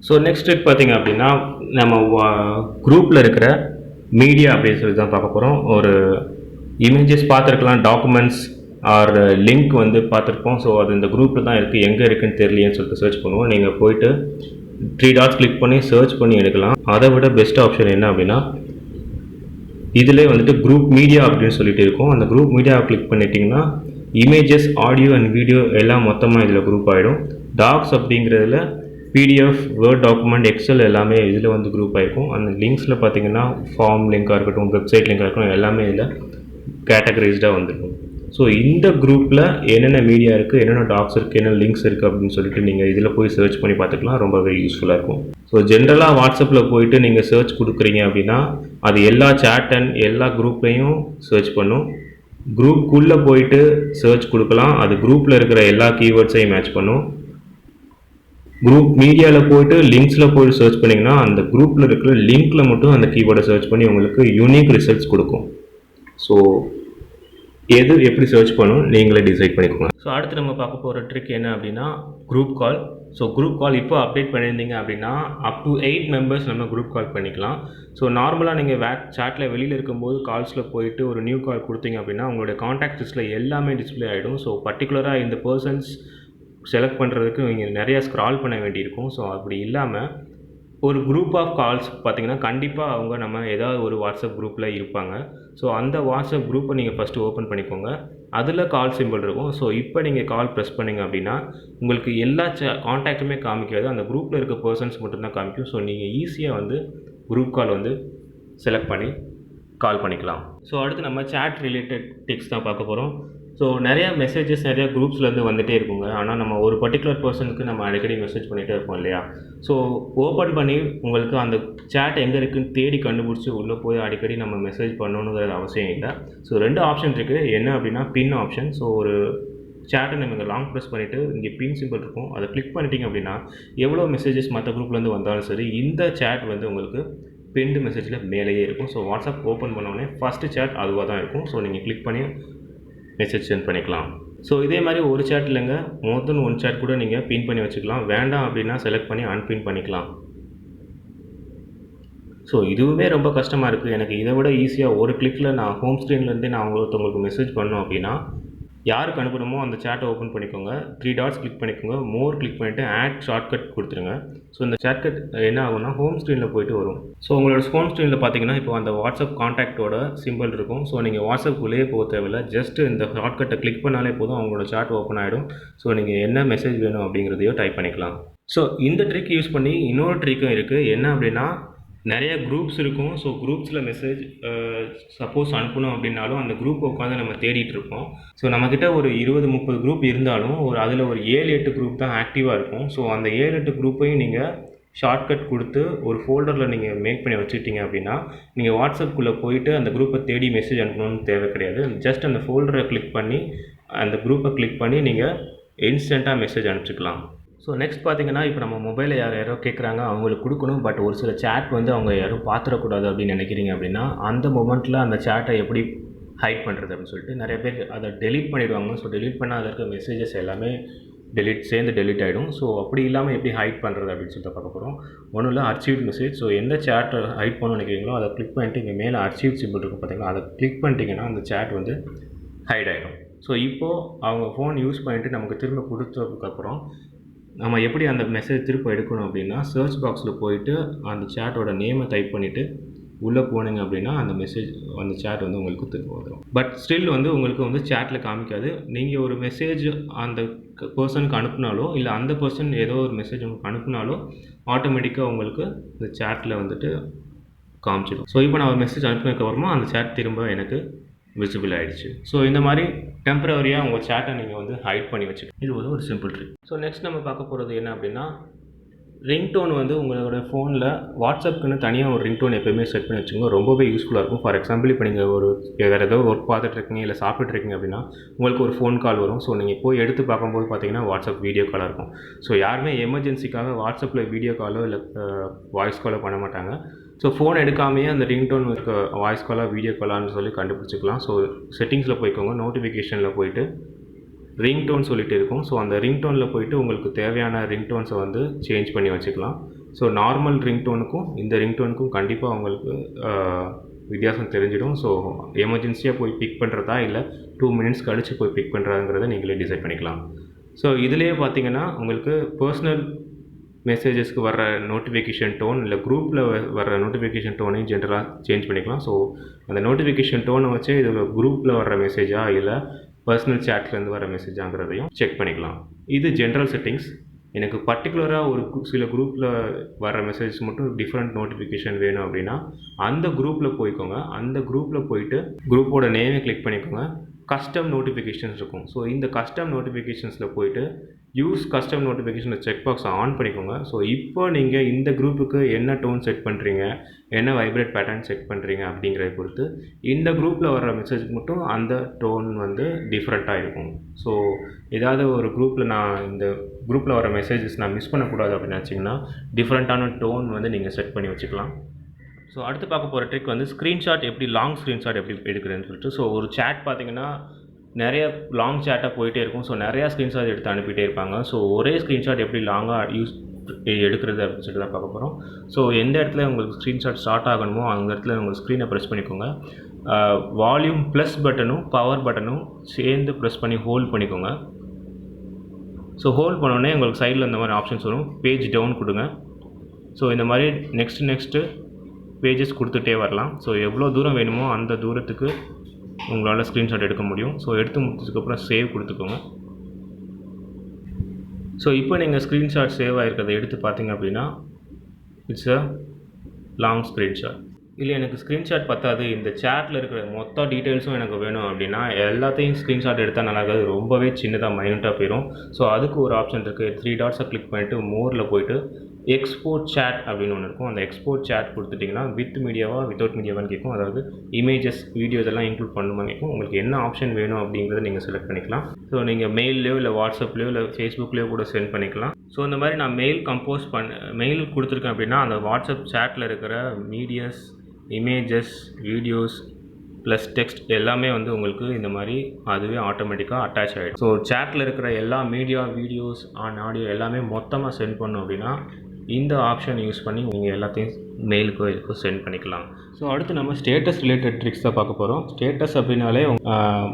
ஸோ நெக்ஸ்ட் ட்ரிக் பார்த்திங்க அப்படின்னா நம்ம குரூப்பில் இருக்கிற மீடியா அப்படின்னு சொல்லி தான் பார்க்க போகிறோம். ஒரு இமேஜஸ் பார்த்துருக்கலாம், டாக்குமெண்ட்ஸ் ஆர் லிங்க் வந்து பார்த்துருப்போம். ஸோ அது இந்த குரூப்பில் தான் இருக்குது, எங்கே இருக்குதுன்னு தெரியலையேன்னு சொல்லிட்டு சர்ச் பண்ணுவோம். நீங்கள் போயிட்டு 3 டாட்ஸ் கிளிக் பண்ணி சர்ச் பண்ணி எடுக்கலாம். அதை விட பெஸ்ட் ஆப்ஷன் என்ன அப்படின்னா, இதிலே வந்துட்டு குரூப் மீடியா அப்படின்னு சொல்லிட்டு இருக்கும். அந்த குரூப் மீடியாவை கிளிக் பண்ணிட்டீங்கன்னா இமேஜஸ், ஆடியோ அண்ட் வீடியோ எல்லாம் மொத்தமாக இதில் குரூப் ஆகிடும். டாக்ஸ் அப்படிங்கிறதுல பிடிஎஃப், வேர்ட் டாக்குமெண்ட், எக்ஸல் எல்லாமே இதில் வந்து குரூப் ஆகிருக்கும். அந்த லிங்க்ஸில் பார்த்தீங்கன்னா ஃபார்ம் லிங்காக இருக்கட்டும், வெப்சைட் லிங்காக இருக்கட்டும், எல்லாமே இதில் கேட்டகரைஸ்டாக வந்துருக்கும். ஸோ இந்த குரூப்பில் என்னென்ன மீடியா இருக்குது, என்னென்ன டாக்ஸ் இருக்குது, என்னென்ன லிங்க்ஸ் இருக்குது அப்படின்னு சொல்லிட்டு நீங்கள் இதில் போய் சர்ச் பண்ணி பார்த்துக்கலாம். ரொம்பவே யூஸ்ஃபுல்லாக இருக்கும். ஸோ ஜென்ரலாக வாட்ஸ்அப்பில் போயிட்டு நீங்கள் சர்ச் கொடுக்குறீங்க அப்படின்னா அது எல்லா சேட் அண்ட் எல்லா குரூப்லேயும் சர்ச் பண்ணும். குரூப்புக்குள்ளே போயிட்டு சர்ச் கொடுக்கலாம். அது குரூப்பில் இருக்கிற எல்லா கீவேர்ட்ஸையும் மேட்ச் பண்ணும். குரூப் மீடியாவில் போயிட்டு லிங்க்ஸில் போயிட்டு சர்ச் பண்ணிங்கன்னா அந்த குரூப்பில் இருக்கிற லிங்க்கில் மட்டும் அந்த கீவேர்டை சர்ச் பண்ணி உங்களுக்கு யூனிக் ரிசல்ட்ஸ் கொடுக்கும். ஸோ எது எப்படி சர்ச் பண்ணணும் நீங்களே டிசைட் பண்ணிக்கோங்க. ஸோ அடுத்து நம்ம பார்க்க போகிற ட்ரிக் என்ன அப்படின்னா group call. So group call இப்போ அப்டேட் பண்ணியிருந்தீங்க அப்படின்னா அப் டு 8 மெம்பர்ஸ் நம்ம குரூப் கால் பண்ணிக்கலாம். ஸோ நார்மலாக நீங்கள் சேட்டில் வெளியில் இருக்கும்போது கால்ஸில் போயிட்டு ஒரு நியூ கால் கொடுத்தீங்க அப்படின்னா உங்களுடைய காண்டாக்ட் லிஸ்ட்டில் எல்லாமே டிஸ்பிளே ஆகிடும். ஸோ பர்டிகுலராக இந்த பர்சன்ஸ் செலக்ட் பண்ணுறதுக்கு நீங்கள் நிறையா ஸ்க்ரால் பண்ண வேண்டியிருக்கும். ஸோ அப்படி இல்லாமல் ஒரு குரூப் ஆஃப் கால்ஸ் பார்த்தீங்கன்னா கண்டிப்பாக அவங்க நம்ம ஏதாவது ஒரு வாட்ஸ்அப் குரூப்பில் இருப்பாங்க. ஸோ அந்த வாட்ஸ்அப் குரூப்பை நீங்கள் ஃபஸ்ட்டு ஓப்பன் பண்ணிக்கோங்க. அதில் கால் சிம்பிள் இருக்கும். ஸோ இப்போ நீங்கள் கால் ப்ரெஸ் பண்ணிங்க அப்படின்னா உங்களுக்கு எல்லா காண்டாக்ட்டுமே காமிக்காது. அந்த குரூப்பில் இருக்க பர்சன்ஸ் மட்டும்தான் காமிக்கும். ஸோ நீங்கள் ஈஸியாக வந்து குரூப் கால் வந்து செலக்ட் பண்ணி கால் பண்ணிக்கலாம். ஸோ அடுத்து நம்ம சேட் ரிலேட்டட் டிப்ஸ் தான் பார்க்க போகிறோம். ஸோ நிறையா மெசேஜஸ் நிறையா குரூப்ஸ்லேருந்து வந்துகிட்டே இருக்குங்க. ஆனால் நம்ம ஒரு பர்டிகுலர் பர்சனுக்கு நம்ம அடிக்கடி மெசேஜ் பண்ணிகிட்டே இருப்போம் இல்லையா? ஸோ ஓப்பன் பண்ணி உங்களுக்கு அந்த சேட் எங்கே இருக்குதுன்னு தேடி கண்டுபிடிச்சி உள்ளே போய் அடிக்கடி நம்ம மெசேஜ் பண்ணணுங்கிறது அவசியம் இல்லை. ஸோ 2 ஆப்ஷன் இருக்குது. என்ன அப்படின்னா பின் ஆப்ஷன். ஸோ ஒரு சேட்டை நம்ம இங்கே லாங் ப்ரெஸ் பண்ணிவிட்டு இங்கே பின் சிம்பிள் இருக்கும், அதை கிளிக் பண்ணிட்டீங்க அப்படின்னா எவ்வளோ மெசேஜஸ் மற்ற குரூப்லேருந்து வந்தாலும் சரி இந்த சேட் வந்து உங்களுக்கு பின்டு மெசேஜில் மேலேயே இருக்கும். ஸோ வாட்ஸ்அப் ஓப்பன் பண்ணோடனே ஃபஸ்ட்டு சேட் அதுவாக தான் இருக்கும். ஸோ நீங்கள் கிளிக் பண்ணி மெசேஜ் சென்ட் பண்ணிக்கலாம். ஸோ இதே மாதிரி ஒரு சேட் இல்லைங்க, மோர் தென் 1 சேட் கூட நீங்கள் பின் பண்ணி வச்சுக்கலாம். வேண்டாம் அப்படின்னா செலக்ட் பண்ணி அன்பின் பண்ணிக்கலாம். ஸோ இதுவுமே ரொம்ப கஷ்டமாக இருக்குது. எனக்கு இதை விட ஈஸியாக ஒரு கிளிக்கில் நான் ஹோம் ஸ்க்ரீன்லேருந்தே நான் ஒருத்தவங்களுக்கு மெசேஜ் பண்ணோம் அப்படின்னா யாருக்கு அனுப்பணுமோ அந்த சேட்டை ஓப்பன் பண்ணிக்கோங்க. 3 டாட்ஸ் கிளிக் பண்ணிக்கோங்க. மோர் கிளிக் பண்ணிவிட்டு ஆட் ஷார்ட்கட் கொடுத்துருங்க. ஸோ இந்த ஷார்ட்கட் என்ன ஆகும்னா ஹோம் ஸ்க்ரீனில் போய்ட்டு வரும். ஸோ உங்களோட ஹோம் ஸ்க்ரீனில் பார்த்தீங்கன்னா இப்போ அந்த வாட்ஸ்அப் காண்டாக்டோட சிம்பிள் இருக்கும். ஸோ நீங்கள் வாட்ஸ்அப்புக்குள்ளேயே போக தேவையில்லை. ஜஸ்ட்டு இந்த ஷார்ட்கட்டை கிளிக் பண்ணாலே போதும் அவங்களோட சாட் ஓப்பன் ஆகிடும். ஸோ நீங்கள் என்ன மெசேஜ் வேணும் அப்படிங்கிறதையோ டைப் பண்ணிக்கலாம். ஸோ இந்த ட்ரிக் யூஸ் பண்ணி இன்னொரு ட்ரிக்கும் இருக்குது. என்ன அப்படின்னா நிறைய குரூப்ஸ் இருக்கும். ஸோ குரூப்ஸில் மெசேஜ் சப்போஸ் அனுப்பணும் அப்படின்னாலும் அந்த குரூப்பை உட்காந்து நம்ம தேடிட்டு இருப்போம். ஸோ நம்மக்கிட்ட ஒரு 20-30 குரூப் இருந்தாலும் அதில் ஒரு 7-8 குரூப் தான் ஆக்டிவாக இருக்கும். ஸோ அந்த 7-8 குரூப்பையும் நீங்கள் ஷார்ட்கட் கொடுத்து ஒரு ஃபோல்டரில் நீங்கள் மேக் பண்ணி வச்சுக்கிட்டீங்க அப்படின்னா நீங்கள் வாட்ஸ்அப்புக்குள்ளே போயிட்டு அந்த குரூப்பை தேடி மெசேஜ் அனுப்பணும்னு தேவை கிடையாது. ஜஸ்ட் அந்த ஃபோல்டரை கிளிக் பண்ணி அந்த குரூப்பை கிளிக் பண்ணி நீங்கள் இன்ஸ்டண்ட்டாக மெசேஜ் அனுப்பிச்சிக்கலாம். ஸோ நெக்ஸ்ட் பார்த்தீங்கன்னா இப்போ நம்ம மொபைலில் யாரோ கேட்குறாங்க, அவங்களுக்கு கொடுக்கணும். பட் ஒரு சில சேட் வந்து அவங்க யாரும் பார்த்துடக்கூடாது அப்படின்னு நினைக்கிறீங்க அப்படின்னா அந்த மொமெண்ட்டில் அந்த சேட்டை எப்படி ஹைட் பண்ணுறது அப்படின்னு சொல்லிட்டு நிறைய பேர் அதை டெலீட் பண்ணிவிடுவாங்க. ஸோ டெலீட் பண்ணால் அதில் இருக்க மெசேஜஸ் எல்லாமே சேர்ந்து டெலீட் ஆகிடும். ஸோ அப்படி இல்லாமல் எப்படி ஹைட் பண்ணுறது அப்படின்னு சொல்லிட்டு பார்க்க போகிறோம். ஒன்றும் இல்லை, அர்ச்சீவ் மெசேஜ். ஸோ எந்த சேட்டை ஹைட் பண்ணணும்னு நினைக்கிறீங்களோ அதை கிளிக் பண்ணிட்டு இங்கே மேலே அர்ச்சீவ் சிம்பிள் இருக்கும் பார்த்தீங்கன்னா அதை கிளிக் பண்ணிட்டீங்கன்னா அந்த சேட் வந்து ஹைட் ஆகிடும். ஸோ இப்போது அவங்க ஃபோன் யூஸ் பண்ணிவிட்டு நமக்கு திரும்ப கொடுத்ததுக்கப்புறம் நம்ம எப்படி அந்த மெசேஜ் திரும்ப எடுக்கணும் அப்படின்னா சர்ச் பாக்ஸில் போயிட்டு அந்த சேட்டோட நேமை டைப் பண்ணிவிட்டு உள்ளே போனீங்க அப்படின்னா அந்த மெசேஜ் அந்த சேட் வந்து உங்களுக்கு திரும்ப வந்துடும். பட் ஸ்டில் வந்து உங்களுக்கு வந்து சேட்டில் காமிக்காது. நீங்கள் ஒரு மெசேஜ் அந்த பர்சனுக்கு அனுப்புனாலோ இல்லை அந்த பர்சன் ஏதோ ஒரு மெசேஜ் உங்களுக்கு அனுப்புனாலோ ஆட்டோமேட்டிக்காக உங்களுக்கு இந்த சேட்டில் வந்துட்டு காமிச்சிடும். ஸோ இப்போ நான் ஒரு மெசேஜ் அனுப்பினதுக்கப்புறமா அந்த சேட் திரும்ப எனக்கு விசிபிள் ஆகிடுச்சு. ஸோ இந்த மாதிரி டெம்பரரியாக உங்கள் சேட்டை நீங்கள் வந்து ஹைட் பண்ணி வச்சுக்கணும். இது ஒரு சிம்பிள் ட்ரிக். ஸோ நெக்ஸ்ட் நம்ம பார்க்க போகிறது என்ன அப்படின்னா ரிங்டோன் வந்து உங்களோட ஃபோனில் வாட்ஸ்அப்புக்குன்னு தனியாக ஒரு ரிங்டோன் எப்போயுமே செட் பண்ணி வச்சுக்கோங்க. ரொம்பவே யூஸ்ஃபுல்லாக இருக்கும். ஃபார் எக்ஸாம்பிள் இப்போ நீங்கள் ஒரு வேறு ஏதோ ஒர்க் பார்த்துட்ருக்கீங்க இல்லை சாப்பிட்ருக்கீங்க அப்படின்னா உங்களுக்கு ஒரு ஃபோன் கால் வரும். ஸோ நீங்கள் போய் எடுத்து பார்க்கும்போது பார்த்தீங்கன்னா வாட்ஸ்அப் வீடியோ காலாக இருக்கும். ஸோ யாருமே எமர்ஜென்சிக்காக வாட்ஸ்அப்பில் வீடியோ காலோ இல்லை வாய்ஸ் காலோ பண்ண மாட்டாங்க. ஸோ ஃபோன் எடுக்காமையே அந்த ரிங்டோன் இருக்க வாய்ஸ் காலாக வீடியோ காலான்னு சொல்லி கண்டுபிடிச்சிக்கலாம். ஸோ செட்டிங்ஸில் போய்க்கோங்க, நோட்டிஃபிகேஷனில் போயிட்டு ரிங்டோன் சொல்லிட்டு இருக்கும். ஸோ அந்த ரிங்டோனில் போயிட்டு உங்களுக்கு தேவையான ரிங்டோன்ஸை வந்து சேஞ்ச் பண்ணி வச்சுக்கலாம். ஸோ நார்மல் ரிங்டோனுக்கும் இந்த ரிங்டோனுக்கும் கண்டிப்பாக உங்களுக்கு வித்தியாசம் தெரிஞ்சிடும். ஸோ எமர்ஜென்சியாக போய் பிக் பண்ணுறதா இல்லை 2 மினிட்ஸ் கழித்து போய் பிக் பண்ணுறதுங்கிறத நீங்களே டிசைட் பண்ணிக்கலாம். ஸோ இதுலேயே பார்த்தீங்கன்னா உங்களுக்கு பர்சனல் மெசேஜஸ்க்கு வர நோட்டிஃபிகேஷன் டோன் இல்லை குரூப்பில் வர நோட்டிஃபிகேஷன் டோனையும் ஜென்ரலாக சேஞ்ச் பண்ணிக்கலாம். ஸோ அந்த நோட்டிஃபிகேஷன் டோனை வச்சு இது குரூப்பில் வர மெசேஜா இல்லை பர்சனல் சேட்லேருந்து வர மெசேஜாங்கிறதையும் செக் பண்ணிக்கலாம். இது ஜென்ரல் செட்டிங்ஸ். எனக்கு பர்டிகுலராக ஒரு சில குரூப்பில் வர மெசேஜ் மட்டும் டிஃப்ரெண்ட் நோட்டிஃபிகேஷன் வேணும் அப்படின்னா அந்த குரூப்பில் போய்க்கோங்க. அந்த குரூப்பில் போயிட்டு குரூப்போட நேமை கிளிக் பண்ணிக்கோங்க. கஸ்டம் நோட்டிஃபிகேஷன்ஸ் இருக்கும். ஸோ இந்த கஸ்டம் நோட்டிஃபிகேஷன்ஸில் போயிட்டு யூஸ் கஸ்டம் நோட்டிஃபிகேஷன் செக் பாக்ஸை ஆன் பண்ணிக்கோங்க. ஸோ இப்போ நீங்கள் இந்த குரூப்புக்கு என்ன டோன் செட் பண்ணுறீங்க, என்ன வைப்ரேட் பேட்டர்ன் செட் பண்ணுறீங்க அப்படிங்கிறத பொறுத்து இந்த குரூப்பில் வர மெசேஜுக்கு மட்டும் அந்த டோன் வந்து டிஃப்ரெண்ட்டாக இருக்கும். ஸோ ஏதாவது ஒரு குரூப்பில் நான் இந்த குரூப்பில் வர மெசேஜஸ் நான் மிஸ் பண்ணக்கூடாது அப்படின்னு நினச்சிங்கன்னா டிஃப்ரெண்ட்டான டோன் வந்து நீங்கள் செட் பண்ணி வச்சுக்கலாம். ஸோ அடுத்து பார்க்க போகிற ட்ரிக் வந்து ஸ்க்ரீன்ஷாட் எப்படி லாங் ஸ்க்ரீன்ஷாட் எப்படி எடுக்கிறதுன்னு சொல்லிட்டு. ஸோ ஒரு சேட் பார்த்தீங்கன்னா நிறைய லாங் சேட்டாக போயிட்டே இருக்கும். ஸோ நிறையா ஸ்க்ரீன்ஷாட் எடுத்து அனுப்பிட்டே இருப்பாங்க. ஸோ ஒரே ஸ்க்ரீன்ஷாட் எப்படி லாங்காக எடுக்கிறது அப்படின்னு சொல்லிட்டு தான் பார்க்க போகிறோம். ஸோ எந்த இடத்துல உங்களுக்கு ஸ்க்ரீன்ஷாட் ஸ்டார்ட் ஆகணுமோ அந்த இடத்துல உங்கள் ஸ்க்ரீனை ப்ரெஸ் பண்ணிக்கோங்க. வால்யூம் ப்ளஸ் பட்டனும் பவர் பட்டனும் சேர்ந்து ப்ரெஸ் பண்ணி ஹோல்ட் பண்ணிக்கோங்க. ஸோ ஹோல்ட் பண்ணோடனே உங்களுக்கு சைடில் இந்த மாதிரி ஆப்ஷன்ஸ் வரும். பேஜ் டவுன் கொடுங்க. ஸோ இந்த மாதிரி நெக்ஸ்ட்டு பேஜஸ் கொடுத்துட்டே வரலாம். ஸோ எவ்வளோ தூரம் வேணுமோ அந்த தூரத்துக்கு உங்களால் ஸ்க்ரீன்ஷாட் எடுக்க முடியும். ஸோ எடுத்து முடிச்சதுக்கப்புறம் சேவ் கொடுத்துக்கோங்க. ஸோ இப்போ நீங்கள் ஸ்க்ரீன்ஷாட் சேவ் ஆகிருக்கிறத எடுத்து பார்த்தீங்க அப்படின்னா இட்ஸ் அ லாங் ஸ்க்ரீன்ஷாட். இல்லை எனக்கு ஸ்க்ரீன்ஷாட் பத்தாது, இந்த சேட்டில் இருக்கிற மொத்த டீட்டெயில்ஸும் எனக்கு வேணும் அப்படின்னா எல்லாத்தையும் ஸ்க்ரீன்ஷாட் எடுத்தால் நல்லா இருக்காது, ரொம்பவே சின்னதாக மைனூட்டாக போயிடும். ஸோ அதுக்கு ஒரு ஆப்ஷன் இருக்குது. 3 டாட்ஸை கிளிக் பண்ணிவிட்டு மோரில் போய்ட்டு எக்ஸ்போர்ட் சேட் அப்படின்னு ஒன்று இருக்கும். அந்த எக்ஸ்போர்ட் சேட் கொடுத்துட்டிங்கன்னா வித் மீடியாவா வித்தவுட் மீடியாவான்னு கேட்கும். அதாவது இமேஜஸ் வீடியோஸ் எல்லாம் இன்க்ளூட் பண்ணுமா கேட்கும். உங்களுக்கு என்ன ஆப்ஷன் வேணும் அப்படிங்கிறத நீங்கள் செலக்ட் பண்ணிக்கலாம். ஸோ நீங்கள் மெயில்லையோ இல்லை வாட்ஸ்அப்லையோ இல்லை ஃபேஸ்புக்லேயோ கூட சென்ட் பண்ணிக்கலாம். ஸோ இந்த மாதிரி நான் மெயில் கொடுத்துருக்கேன் அப்படின்னா அந்த வாட்ஸ்அப் சேட்டில் இருக்கிற medias, images, videos plus text எல்லாமே வந்து உங்களுக்கு இந்த மாதிரி அதுவே ஆட்டோமேட்டிக்காக அட்டாச் ஆகிடும். ஸோ சேட்டில் இருக்கிற எல்லா மீடியா, வீடியோஸ் அண்ட் ஆடியோ எல்லாமே மொத்தமாக சென்ட் பண்ணோம் அப்படின்னா இந்த ஆப்ஷன் யூஸ் பண்ணி நீங்கள் எல்லாத்தையும் மெயிலுக்கோ இதுக்கோ சென்ட் பண்ணிக்கலாம். ஸோ அடுத்து நம்ம ஸ்டேட்டஸ் ரிலேட்டட் ட்ரிக்ஸ் தான் பார்க்க போகிறோம். ஸ்டேட்டஸ் அப்படின்னாலே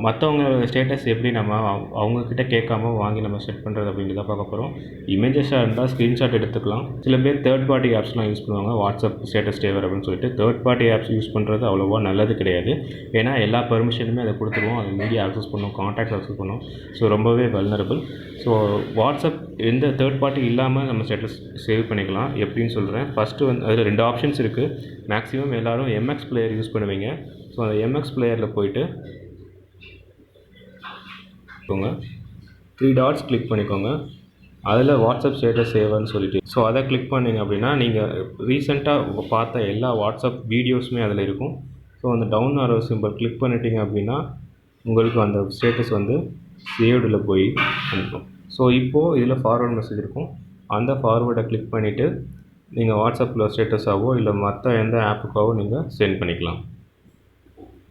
மற்றவங்க ஸ்டேட்டஸ் எப்படி நம்ம அவங்கக்கிட்ட கேட்காம வாங்கி நம்ம செட் பண்ணுறது அப்படின்ட்டு தான் பார்க்க போகிறோம். இமேஜஸாக இருந்தால் ஸ்க்ரீன்ஷாட் எடுத்துக்கலாம். சில பேர் தேர்ட் பார்ட்டி ஆப்ஸ்லாம் யூஸ் பண்ணுவாங்க. வாட்ஸ்அப் ஸ்டேட்டஸ் சேவர் அப்படின்னு சொல்லிட்டு தேர்ட் பார்ட்டி ஆப்ஸ் யூஸ் பண்ணுறது அவ்வளோவா நல்லது கிடையாது. ஏன்னா எல்லா பெர்மிஷனுமே அதை கொடுத்துருவோம். அது மீடியா ஆக்சஸ் பண்ணும், கான்டாக்ட் ஆக்சஸ் பண்ணும். ஸோ ரொம்பவே வல்னரபிள். ஸோ வாட்ஸ்அப் எந்த தேர்ட் பார்ட்டி இல்லாமல் நம்ம ஸ்டேட்டஸ் சேவ் பண்ணிக்கலாம். எப்படின்னு சொல்கிறேன். ஃபஸ்ட்டு வந்து அதில் 2 ஆப்ஷன்ஸ் இருக்குது. மேக்ஸிமம் எல்லோரும் MX பிளேயர் யூஸ் பண்ணுவீங்க. ஸோ அந்த MX பிளேயரில் போயிட்டு 3 டாட்ஸ் கிளிக் பண்ணிக்கோங்க. அதில் வாட்ஸ்அப் ஸ்டேட்டஸ் சேவர்னு சொல்லிட்டு ஸோ அதை கிளிக் பண்ணிங்க அப்படின்னா நீங்கள் ரீசெண்டாக பார்த்த எல்லா வாட்ஸ்அப் வீடியோஸுமே அதில் இருக்கும். ஸோ அந்த டவுன் ஆரோ சிம்பிள் கிளிக் பண்ணிட்டீங்க அப்படின்னா உங்களுக்கு அந்த ஸ்டேட்டஸ் வந்து சேவ்டில் போய் அனுப்பும். ஸோ இப்போது இதில் ஃபார்வர்ட் மெசேஜ் இருக்கும். அந்த ஃபார்வேர்டை கிளிக் பண்ணிவிட்டு நீங்கள் வாட்ஸ்அப்பில் ஸ்டேட்டஸாகவோ இல்லை மற்ற எந்த ஆப்புக்காவோ நீங்கள் சென்ட் பண்ணிக்கலாம்.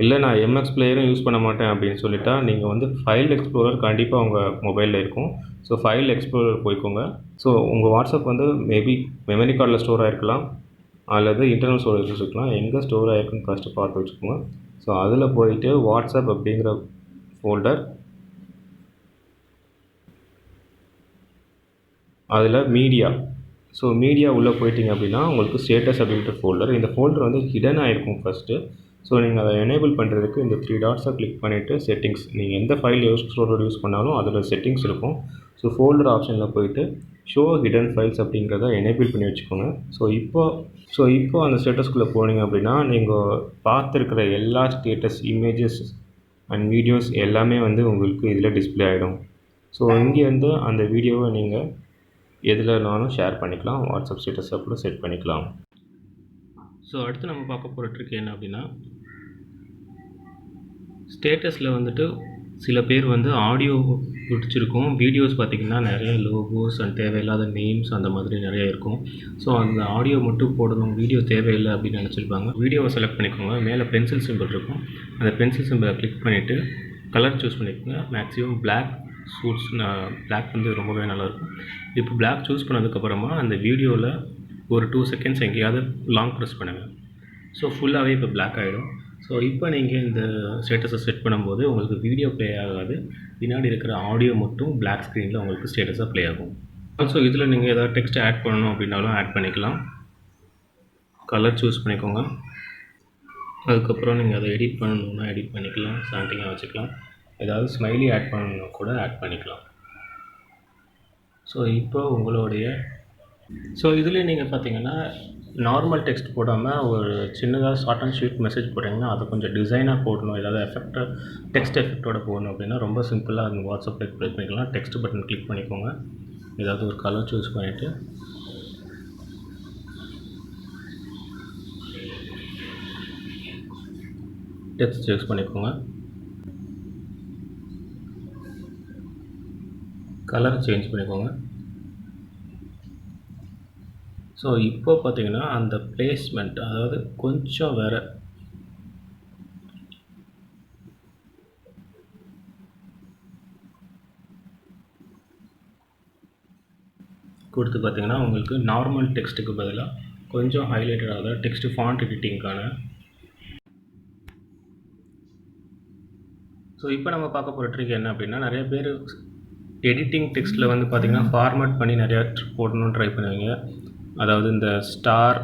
இல்லை நான் MX பிளேயரும் யூஸ் பண்ண மாட்டேன் அப்படின்னு சொல்லிட்டா நீங்கள் வந்து ஃபைல் எக்ஸ்ப்ளோரர் கண்டிப்பாக உங்கள் மொபைலில் இருக்கும். ஸோ ஃபைல் எக்ஸ்ப்ளோரர் போய்க்கோங்க. ஸோ உங்கள் வாட்ஸ்அப் வந்து மேபி மெமரி கார்டில் ஸ்டோர் ஆகிருக்கலாம் அல்லது இன்டர்னல் ஸ்டோரேஜ் இருக்கலாம். எங்கே ஸ்டோர் ஆகிருக்குன்னு ஃபஸ்ட்டு பார்த்து வச்சுக்கோங்க. ஸோ அதில் போயிட்டு வாட்ஸ்அப் அப்படிங்கிற ஃபோல்டர், அதில் மீடியா, ஸோ மீடியா உள்ளே போயிட்டீங்க அப்படின்னா உங்களுக்கு ஸ்டேட்டஸ் அப்படின்ற ஃபோல்டர். இந்த ஃபோல்டர் வந்து ஹிடன் ஆகிருக்கும் ஃபஸ்ட்டு. ஸோ நீங்கள் அதை எனேபிள் பண்ணுறதுக்கு இந்த 3 டாட்ஸை கிளிக் பண்ணிவிட்டு செட்டிங்ஸ், நீங்கள் எந்த ஃபைல் ஸ்டோரேஜ் யூஸ் பண்ணாலும் அதில் செட்டிங்ஸ் இருக்கும். ஸோ ஃபோல்டர் ஆப்ஷனில் போயிட்டு ஷோ ஹிடன் ஃபைல்ஸ் அப்படிங்கிறத எனேபிள் பண்ணி வச்சுக்கோங்க. ஸோ இப்போ அந்த ஸ்டேட்டஸ்குள்ளே போனீங்க அப்படின்னா நீங்கள் பார்த்துருக்கிற எல்லா ஸ்டேட்டஸ், இமேஜஸ் அண்ட் வீடியோஸ் எல்லாமே வந்து உங்களுக்கு இதில் டிஸ்பிளே ஆகிடும். ஸோ இங்கே வந்து அந்த வீடியோவை நீங்கள் எதுலனாலும் ஷேர் பண்ணிக்கலாம். வாட்ஸ்அப் ஸ்டேட்டஸை கூட செட் பண்ணிக்கலாம். ஸோ அடுத்து நம்ம பார்க்க போகிற ட்ரிக் என்ன அப்படின்னா ஸ்டேட்டஸில் வந்துட்டு சில பேர் வந்து ஆடியோ பிடிச்சிருக்கும், வீடியோஸ் பார்த்திங்கன்னா நிறைய லோகோஸ் அண்ட் தேவையில்லாத நேம்ஸ் அந்த மாதிரி நிறைய இருக்கும். ஸோ அந்த ஆடியோ மட்டும் போடணும், வீடியோ தேவையில்லை அப்படின்னு நினச்சிருப்பாங்க. வீடியோவை செலக்ட் பண்ணிக்கோங்க. மேலே பென்சில் சிம்பிள் இருக்கும். அந்த பென்சில் சிம்பிளை கிளிக் பண்ணிவிட்டு கலர் சூஸ் பண்ணிக்கோங்க. மேக்ஸிமம் பிளாக் சூட்ஸ், பிளாக் வந்து ரொம்பவே நல்லாயிருக்கும். இப்போ பிளாக் சூஸ் பண்ணதுக்கப்புறமா அந்த வீடியோவில் ஒரு 2 செகண்ட்ஸ் எங்கேயாவது லாங் ப்ரெஸ் பண்ணுங்கள். ஸோ ஃபுல்லாகவே இப்போ பிளாக் ஆகிடும். ஸோ இப்போ நீங்கள் இந்த ஸ்டேட்டஸை செட் பண்ணும்போது உங்களுக்கு வீடியோ ப்ளே ஆகாது, பின்னாடி இருக்கிற ஆடியோ மட்டும் பிளாக் ஸ்க்ரீனில் உங்களுக்கு ஸ்டேட்டஸாக ப்ளே ஆகும். ஆல்சோ இதில் நீங்கள் ஏதாவது டெக்ஸ்ட் ஆட் பண்ணணும் அப்படின்னாலும் ஆட் பண்ணிக்கலாம். கலர் சூஸ் பண்ணிக்கோங்க. அதுக்கப்புறம் நீங்கள் அதை எடிட் பண்ணணுன்னா எடிட் பண்ணிக்கலாம், ஸ்டாண்டிங்காக வச்சுக்கலாம். ஏதாவது ஸ்மைலி ஆட் பண்ணணுன்னா கூட ஆட் பண்ணிக்கலாம். ஸோ இப்போ உங்களுடைய இதிலே நீங்கள் பார்த்தீங்கன்னா நார்மல் டெக்ஸ்ட் போடாமல் ஒரு சின்னதாக ஷார்ட் அண்ட் ஸ்வீட் மெசேஜ் போட்டிங்கன்னா அதை கொஞ்சம் டிசைனாக போடணும், ஏதாவது டெக்ஸ்ட் எஃபெக்டோட போடணும் அப்படின்னா ரொம்ப சிம்பிளாக அந்த வாட்ஸ்அப்பில் ப்ளே பண்ணிக்கலாம். டெக்ஸ்ட் பட்டன் கிளிக் பண்ணிக்கோங்க. ஏதாவது ஒரு கலர் சூஸ் பண்ணிவிட்டு டெக்ஸ்ட் சூஸ் பண்ணிக்கோங்க. கலர் சேஞ்ச் பண்ணிக்கோங்க. ஸோ இப்போ பார்த்தீங்கன்னா அந்த பிளேஸ்மெண்ட் அதாவது கொஞ்சம் வேறு கொடுத்து பார்த்தீங்கன்னா உங்களுக்கு நார்மல் டெக்ஸ்ட்டுக்கு பதிலாக கொஞ்சம் ஹைலைட்டட் ஆகுது டெக்ஸ்ட் ஃபாண்ட் எடிட்டிங்கான. ஸோ இப்போ நம்ம பார்க்க போகிற ட்ரிக் என்ன அப்படின்னா, நிறைய பேர் எடிட்டிங் டெக்ஸ்ட்டில் வந்து பார்த்திங்கன்னா ஃபார்மேட் பண்ணி நிறையா போடணும்னு ட்ரை பண்ணுவீங்க. அதாவது இந்த ஸ்டார்,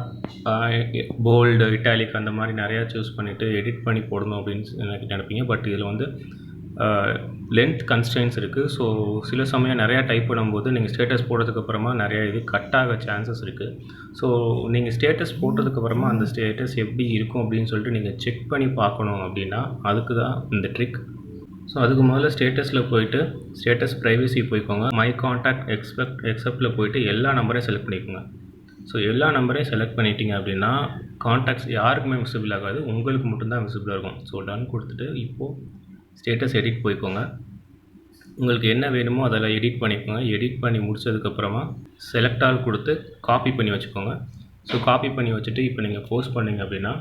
போல்டு, இட்டாலிக் அந்த மாதிரி நிறையா சூஸ் பண்ணிவிட்டு எடிட் பண்ணி போடணும் அப்படின்னு நினைப்பீங்க. பட் இதில் வந்து லென்த் கன்ஸ்ட்ரெயின்ஸ் இருக்குது. ஸோ சில சமயம் நிறையா டைப் பண்ணும்போது நீங்கள் ஸ்டேட்டஸ் போட்டதுக்கப்புறமா நிறையா இது கட் ஆக சான்சஸ் இருக்குது. ஸோ நீங்கள் ஸ்டேட்டஸ் போட்டதுக்கப்புறமா அந்த ஸ்டேட்டஸ் எப்படி இருக்கும் அப்படின்னு சொல்லிட்டு நீங்கள் செக் பண்ணி பார்க்கணும் அப்படின்னா அதுக்கு தான் இந்த ட்ரிக். ஸோ அதுக்கு முதல்ல ஸ்டேட்டஸில் போயிட்டு ஸ்டேட்டஸ் ப்ரைவசி போய்க்கோங்க. மை காண்டாக்ட் எக்ஸப்டில் போயிட்டு எல்லா நம்பரையும் செலக்ட் பண்ணிக்கோங்க. ஸோ எல்லா நம்பரையும் செலக்ட் பண்ணிட்டீங்க அப்படின்னா காண்டாக்ட்ஸ் யாருக்குமே விசிபிள் ஆகாது, உங்களுக்கு மட்டும்தான் விசிபிளாக இருக்கும். ஸோ டன் கொடுத்துட்டு இப்போது ஸ்டேட்டஸ் எடிட் போய்க்கோங்க. உங்களுக்கு என்ன வேணுமோ அதில் எடிட் பண்ணிக்கோங்க. எடிட் பண்ணி முடிச்சதுக்கப்புறமா செலக்ட் ஆல் கொடுத்து காப்பி பண்ணி வச்சுக்கோங்க. ஸோ காப்பி பண்ணி வச்சுட்டு இப்போ நீங்கள் போஸ்ட் பண்ணிங்க அப்படின்னா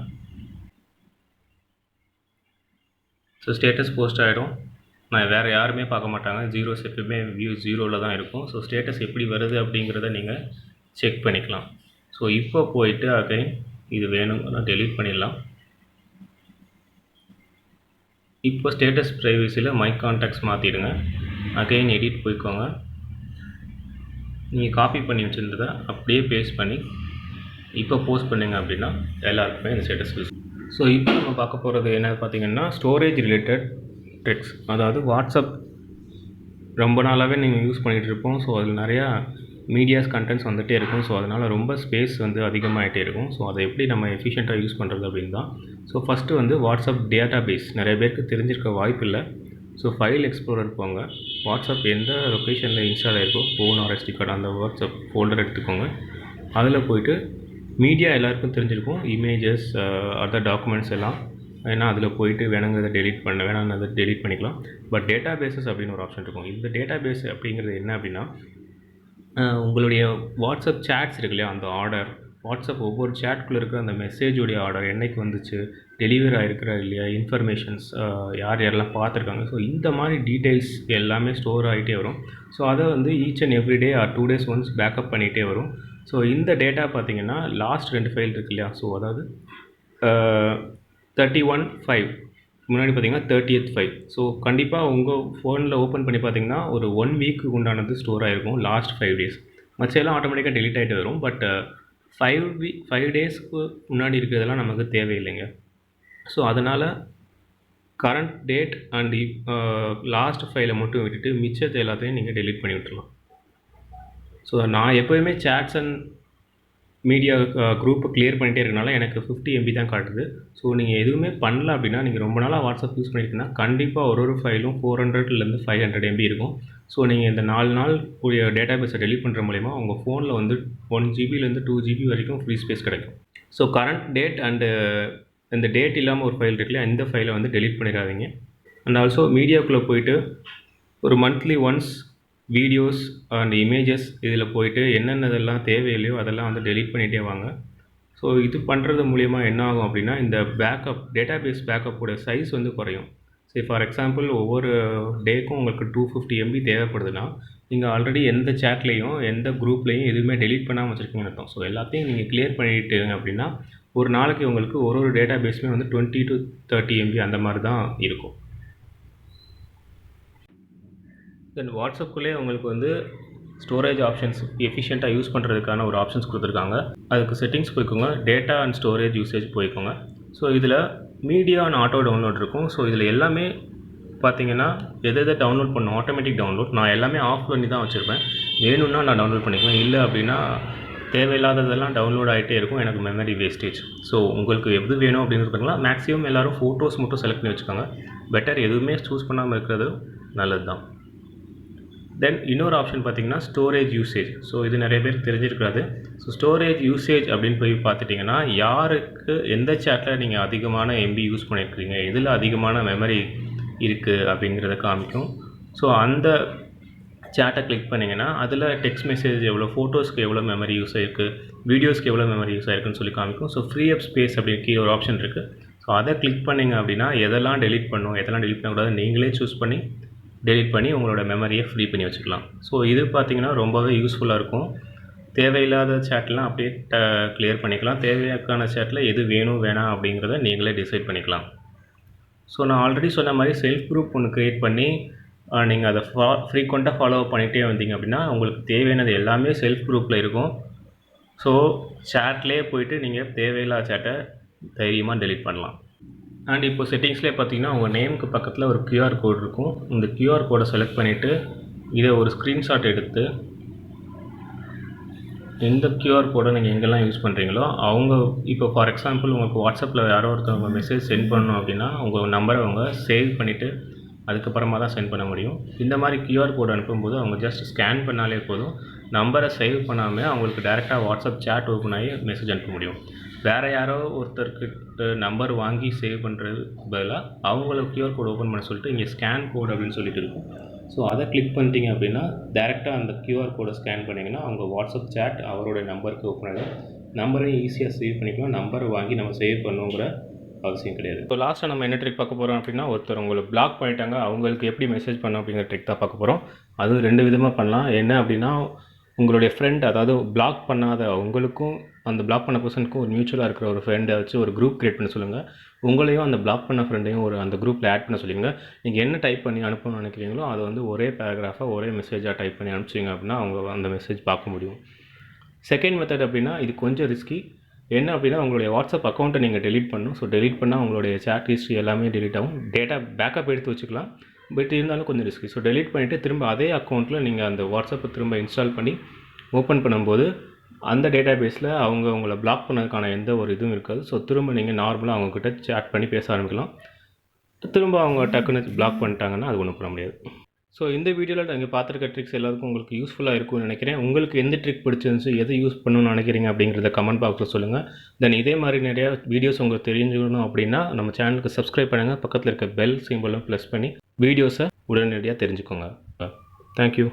ஸோ ஸ்டேட்டஸ் போஸ்ட் ஆகிடும். நான் வேறு யாருமே பார்க்க மாட்டாங்க. ஜீரோஸ் எப்பயுமே வியூ ஜீரோவில் தான் இருக்கும். ஸோ ஸ்டேட்டஸ் எப்படி வருது அப்படிங்கிறத நீங்கள் செக் பண்ணிக்கலாம். ஸோ இப்போ போயிட்டு அகைன் இது வேணும்னா டெலீட் பண்ணிடலாம். இப்போ ஸ்டேட்டஸ் ப்ரைவசியில் மை காண்டாக்ட்ஸ் மாற்றிடுங்க. அகைன் எடிட் போய்க்கோங்க. நீங்கள் காப்பி பண்ணி வச்சுருந்ததை அப்படியே பேஸ்ட் பண்ணி இப்போ போஸ்ட் பண்ணிங்க அப்படின்னா எல்லாருக்குமே இந்த ஸ்டேட்டஸ் யூஸ். ஸோ இப்போ நம்ம பார்க்க போகிறது என்ன பார்த்தீங்கன்னா ஸ்டோரேஜ் ரிலேட்டட் ட்ரிக்ஸ். அதாவது வாட்ஸ்அப் ரொம்ப நாளாகவே நீங்கள் யூஸ் பண்ணிகிட்டு இருப்போம். ஸோ அதில் நிறையா மீடியாஸ் கண்டென்ட்ஸ் வந்துகிட்டே இருக்கும். ஸோ அதனால் ரொம்ப ஸ்பேஸ் வந்து அதிகமாகிட்டே இருக்கும். ஸோ அதை எப்படி நம்ம எஃபிஷியண்ட்டாக யூஸ் பண்ணுறது அப்படின்னு தான். ஸோ ஃபஸ்ட்டு வந்து வாட்ஸ்அப் டேட்டா பேஸ் நிறைய பேருக்கு தெரிஞ்சிருக்க வாய்ப்பு இல்லை. ஸோ ஃபைல் எக்ஸ்ப்ளோரர் போங்க. வாட்ஸ்அப் எந்த லொக்கேஷனில் இன்ஸ்டால் ஆகிருக்கோ ஃபோன் ஆர் எஸ்டி கார்டு அந்த வாட்ஸ்அப் ஃபோல்டர் எடுத்துக்கோங்க. அதில் போய்ட்டு மீடியா எல்லாருக்கும் தெரிஞ்சிருக்கும், இமேஜஸ் அதர் டாக்குமெண்ட்ஸ் எல்லாம். ஏன்னா அதில் போய்ட்டு வேணுங்கிறத வேணாங்கிறத டெலிட் பண்ணிக்கலாம். பட் டேட்டா பேஸஸ் அப்படின்னு ஒரு ஆப்ஷன் இருக்கும். இந்த டேட்டா பேஸ் அப்படிங்கிறது என்ன அப்படின்னா உங்களுடைய வாட்ஸ்அப் சேட்ஸ் இருக்கு இல்லையா, அந்த ஆர்டர், வாட்ஸ்அப் ஒவ்வொரு சேட்குள்ளே இருக்கிற அந்த மெசேஜோடைய ஆர்டர், என்றைக்கு வந்துச்சு, டெலிவரி ஆகிருக்கிறா இல்லையா, இன்ஃபர்மேஷன்ஸ் யாரெல்லாம் பார்த்துருக்காங்க. ஸோ இந்த மாதிரி டீட்டெயில்ஸ் எல்லாமே ஸ்டோர் ஆகிட்டே வரும். ஸோ அதை வந்து each and every day or 2 days once backup பண்ணிகிட்டே வரும். ஸோ இந்த டேட்டா பார்த்திங்கன்னா லாஸ்ட் 2 ஃபைல் இருக்கு இல்லையா, ஸோ அதாவது 31/5 முன்னாடி பார்த்தீங்கன்னா 30th 5. ஸோ கண்டிப்பாக உங்கள் ஃபோனில் ஓப்பன் பண்ணி பார்த்தீங்கன்னா ஒரு 1 வீக்கு உண்டானது ஸ்டோர் ஆகிருக்கும் லாஸ்ட் 5 days. மற்றெல்லாம் ஆட்டோமேட்டிக்காக டெலிட் ஆகிட்டு வரும். பட் 5 daysக்கு முன்னாடி இருக்கிறதெல்லாம் நமக்கு தேவையில்லைங்க. ஸோ அதனால் கரண்ட் டேட் அண்ட் லாஸ்ட் ஃபைலை மட்டும் விட்டுட்டு மிச்சத்தை எல்லாத்தையும் நீங்கள் டெலிட் பண்ணி விட்டுருலாம். ஸோ நான் எப்போயுமே சேட்ஸ் அண்ட் மீடியா குரூப்பை கிளியர் பண்ணிகிட்டே இருக்கனால எனக்கு 50 MB தான் காட்டுது. ஸோ நீங்கள் எதுவுமே பண்ணல அப்படின்னா, நீங்கள் ரொம்ப நாளாக வாட்ஸ்அப் யூஸ் பண்ணியிருக்கீங்கன்னா கண்டிப்பாக ஒரு ஃபைலும் 400 500 MB இருக்கும். ஸோ நீங்கள் இந்த 4 நாள் கூடிய டேட்டா பேஸை டெலிட் பண்ணுற மூலிமா உங்கள் ஃபோனில் வந்து 1 GB 2 GB வரைக்கும் ஃப்ரீ ஸ்பேஸ் கிடைக்கும். ஸோ கரண்ட் டேட் அண்டு இந்த டேட் இல்லாமல் ஒரு ஃபைல் இருக்குல்லையா, இந்த ஃபைலை வந்து டெலிட் பண்ணிடாதீங்க. அண்ட் ஆல்சோ மீடியாவுக்குள்ளே போயிட்டு ஒரு monthly once videos and images இதில் போயிட்டு என்னென்னதெல்லாம் தேவையில்லையோ அதெல்லாம் வந்து டெலிட் பண்ணிகிட்டே வாங்க. ஸோ இது பண்ணுறது மூலிமா என்ன ஆகும் அப்படின்னா, இந்த டேட்டா பேஸ் பேக்கப்போட சைஸ் வந்து குறையும். சரி, ஃபார் எக்ஸாம்பிள் ஒவ்வொரு டேக்கும் உங்களுக்கு 250 MB தேவைப்படுதுன்னா, நீங்கள் ஆல்ரெடி எந்த சேட்லேயும் எந்த குரூப்லேயும் எதுவுமே டெலிட் பண்ணாமல் வச்சுருக்கீங்கன்னு அர்த்தம். ஸோ எல்லாத்தையும் நீங்கள் கிளியர் பண்ணிட்டீங்க அப்படின்னா ஒரு நாளைக்கு உங்களுக்கு ஒரு டேட்டா பேஸுமே வந்து 20 to 30 MB அந்த மாதிரி தான் இருக்கும். தென் வாட்ஸ்அப்புக்குள்ளே உங்களுக்கு வந்து ஸ்டோரேஜ் ஆப்ஷன்ஸ் எஃபிஷியண்ட்டாக யூஸ் பண்ணுறதுக்கான ஒரு ஆப்ஷன்ஸ் கொடுத்துருக்காங்க. அதுக்கு செட்டிங்ஸ் போய்க்கோங்க, டேட்டா அண்ட் ஸ்டோரேஜ் யூசேஜ் போய்க்கோங்க. ஸோ இதில் மீடியா அண்ட் ஆட்டோ டவுன்லோட் இருக்கும். ஸோ இதில் எல்லாமே பார்த்தீங்கன்னா எதை டவுன்லோட் பண்ணணும், ஆட்டோமேட்டிக் டவுன்லோட் நான் எல்லாமே ஆஃப் பண்ணி தான் வச்சுருப்பேன். வேணும்னா நான் டவுன்லோட் பண்ணிக்குவேன், இல்லை அப்படின்னா தேவையில்லாததெல்லாம் டவுன்லோட் ஆகிட்டே இருக்கும், எனக்கு மெமரி வேஸ்டேஜ். ஸோ உங்களுக்கு எது வேணும் அப்படின்னு பார்த்தீங்கன்னா மேக்ஸிமம் எல்லோரும் ஃபோட்டோஸ் மட்டும் செலக்ட் பண்ணி வச்சுக்கோங்க. பெட்டர் எதுவுமே சூஸ் பண்ணாமல் இருக்கிறது நல்லது தான். தென் இன்னொரு ஆப்ஷன் பார்த்தீங்கன்னா ஸ்டோரேஜ் யூசேஜ். ஸோ இது நிறைய பேர் தெரிஞ்சிருக்காது. ஸோ ஸ்டோரேஜ் யூசேஜ் அப்படின்னு போய் பார்த்துட்டிங்கன்னா யாருக்கு எந்த சேட்டில் நீங்கள் அதிகமான எம்பி யூஸ் பண்ணியிருக்கிறீங்க, எதில் அதிகமான மெமரி இருக்குது அப்படிங்கிறத காமிக்கும். ஸோ அந்த சேட்டை கிளிக் பண்ணிங்கன்னா அதில் டெக்ஸ்ட் மெசேஜ் எவ்வளோ, ஃபோட்டோஸ்க்கு எவ்வளோ மெமரி யூஸ் ஆகிருக்கு, வீடியோஸ்க்கு எவ்வளோ மெமரி யூஸ் ஆகிருக்குன்னு சொல்லி காமிக்கும். ஸோ ஃப்ரீ அப் ஸ்பேஸ் அப்படின்னு கீழே ஒரு ஆப்ஷன் இருக்குது. ஸோ அதை கிளிக் பண்ணிங்க அப்படின்னா எதெல்லாம் டெலிட் பண்ணணும், எதெல்லாம் டெலிட் பண்ணக்கூடாது நீங்களே சூஸ் பண்ணி டெலிட் பண்ணி உங்களோட மெமரியை ஃப்ரீ பண்ணி வச்சுக்கலாம். ஸோ இது பார்த்திங்கன்னா ரொம்பவே யூஸ்ஃபுல்லாக இருக்கும். தேவையில்லாத சேட்லாம் அப்படியே கிளியர் பண்ணிக்கலாம். தேவையான சேட்டில் எது வேணும் வேணாம் அப்படிங்கிறத நீங்களே டிசைட் பண்ணிக்கலாம். ஸோ நான் ஆல்ரெடி சொன்ன மாதிரி செல்ஃப் குரூப் ஒன்று க்ரியேட் பண்ணி நீங்கள் அதை ஃப்ரீக்வெண்ட்டாக ஃபாலோ பண்ணிகிட்டே வந்தீங்க அப்படின்னா உங்களுக்கு தேவையானது எல்லாமே செல்ஃப் குரூப்பில் இருக்கும். ஸோ சேட்லேயே போயிட்டு நீங்கள் தேவையில்லாத சேட்டை தைரியமாக டெலிட் பண்ணலாம். அண்ட் இப்போ செட்டிங்ஸ்லேயே பார்த்தீங்கன்னா உங்கள் நேமுக்கு பக்கத்தில் ஒரு QR கோட் இருக்கும். இந்த QR கோடை செலக்ட் பண்ணிவிட்டு இதை ஒரு ஸ்க்ரீன்ஷாட் எடுத்து எந்த QR கோடை நீங்கள் எங்கெல்லாம் யூஸ் பண்ணுறீங்களோ அவங்க இப்போ ஃபார் எக்ஸாம்பிள் உங்களுக்கு வாட்ஸ்அப்பில் யாரோ ஒருத்தவங்க மெசேஜ் சென்ட் பண்ணணும் அப்படின்னா உங்கள் நம்பரை அவங்க சேவ் பண்ணிவிட்டு அதுக்கப்புறமா தான் சென்ட் பண்ண முடியும். இந்த மாதிரி QR கோட் அனுப்பும்போது அவங்க ஜஸ்ட் ஸ்கேன் பண்ணாலே போதும், நம்பரை சேவ் பண்ணாமல் அவங்களுக்கு டேரெக்டாக வாட்ஸ்அப் சேட் ஓப்பன் ஆகி மெசேஜ் அனுப்ப முடியும். வேறு யாரோ ஒருத்தர்கிட்ட நம்பர் வாங்கி சேவ் பண்ணுறது பதிலாக அவங்கள QR கோட் ஓப்பன் பண்ண சொல்லிட்டு இங்கே ஸ்கேன் கோட் அப்படின்னு சொல்லிட்டு இருக்கும். ஸோ அதை கிளிக் பண்ணிட்டீங்க அப்படின்னா டேரெக்டாக அந்த QR கோடை ஸ்கேன் பண்ணிங்கன்னா அவங்க வாட்ஸ்அப் சேட் அவரோட நம்பருக்கு ஓப்பன் ஆகும். நம்பரையும் ஈஸியாக சேவ் பண்ணிக்கலாம். நம்பரை வாங்கி நம்ம சேவ் பண்ணுங்கிற அவசியம் கிடையாது. ஸோ லாஸ்ட்டாக நம்ம என்ன ட்ரிக் பார்க்க போகிறோம் அப்படின்னா ஒருத்தர் உங்களை பிளாக் பண்ணிட்டாங்க, அவங்களுக்கு எப்படி மெசேஜ் பண்ணணும் அப்படிங்கிற ட்ரிக் தான் பார்க்க போகிறோம். அதுவும் 2 விதமாக பண்ணலாம். என்ன அப்படின்னா உங்களுடைய ஃப்ரெண்ட், அதாவது பிளாக் பண்ணாத உங்களுக்கும் அந்த பிளாக் பண்ண பர்சனுக்கும் ஒரு மியூச்சுவலாக இருக்கிற ஒரு ஃப்ரெண்டை வச்சு ஒரு குரூப் க்ரியேட் பண்ண சொல்லுங்கள். உங்களையும் அந்த பிளாக் பண்ண ஃப்ரெண்டையும் அந்த குரூப்பில் ஆட் பண்ண சொல்லுங்கள். நீங்கள் என்ன டைப் பண்ணி அனுப்பணும்னு நினைக்கிறீங்களோ அதை ஒரே பேராகிராஃபாக ஒரே மெசேஜாக டைப் பண்ணி அனுப்பிச்சிங்க அப்படின்னா அவங்க அந்த மெசேஜ் பார்க்க முடியும். செகண்ட் மெத்தட் அப்படின்னா இது கொஞ்சம் ரிஸ்கி. என்ன அப்படின்னா உங்களுடைய வாட்ஸ்அப் அக்கௌண்ட்டை நீங்கள் டெலிட் பண்ணணும். ஸோ டெலிட் பண்ணால் உங்களுடைய சேட் ஹிஸ்ட்ரி எல்லாமே டெலிட் ஆகும். டேட்டா பேக்கப் எடுத்து வச்சுக்கலாம், பட் இருந்தாலும் கொஞ்சம் ரிஸ்கி. ஸோ டெலிட் பண்ணிவிட்டு திரும்ப அதே அக்கௌண்ட்டில் நீங்கள் அந்த வாட்ஸ்அப்பை திரும்ப இன்ஸ்டால் பண்ணி ஓப்பன் பண்ணும்போது அந்த டேட்டா பேஸில் அவங்க உங்களை பிளாக் பண்ணதுக்கான எந்த ஒரு இதுவும் இருக்காது. ஸோ திரும்ப நீங்கள் நார்மலாக அவங்கக்கிட்ட சேட் பண்ணி பேச ஆரம்பிக்கலாம். திரும்ப அவங்க டக்குன்னு பிளாக் பண்ணிட்டாங்கன்னா அது ஒன்றும் பண்ண முடியாது. ஸோ இந்த வீடியோவில் நீங்கள் பார்த்துருக்க ட்ரிக்ஸ் எல்லாருக்கும் உங்களுக்கு யூஸ்ஃபுல்லாக இருக்கும்னு நினைக்கிறேன். உங்களுக்கு எந்த ட்ரிக் பிடிச்சிருந்துச்சு, எதை யூஸ் பண்ணணும்னு நினைக்கிறீங்க அப்படிங்கிறத கமெண்ட் பாக்ஸில் சொல்லுங்கள். தென் இதே மாதிரி நிறையா வீடியோஸ் உங்களுக்கு தெரிஞ்சுக்கணும் அப்படின்னா நம்ம சேனலுக்கு சப்ஸ்கிரைப் பண்ணுங்கள். பக்கத்தில் இருக்க பெல் சிம்பலும் ப்ளஸ் பண்ணி வீடியோஸை உடனடியாக தெரிஞ்சுக்கோங்க. தேங்க்யூ.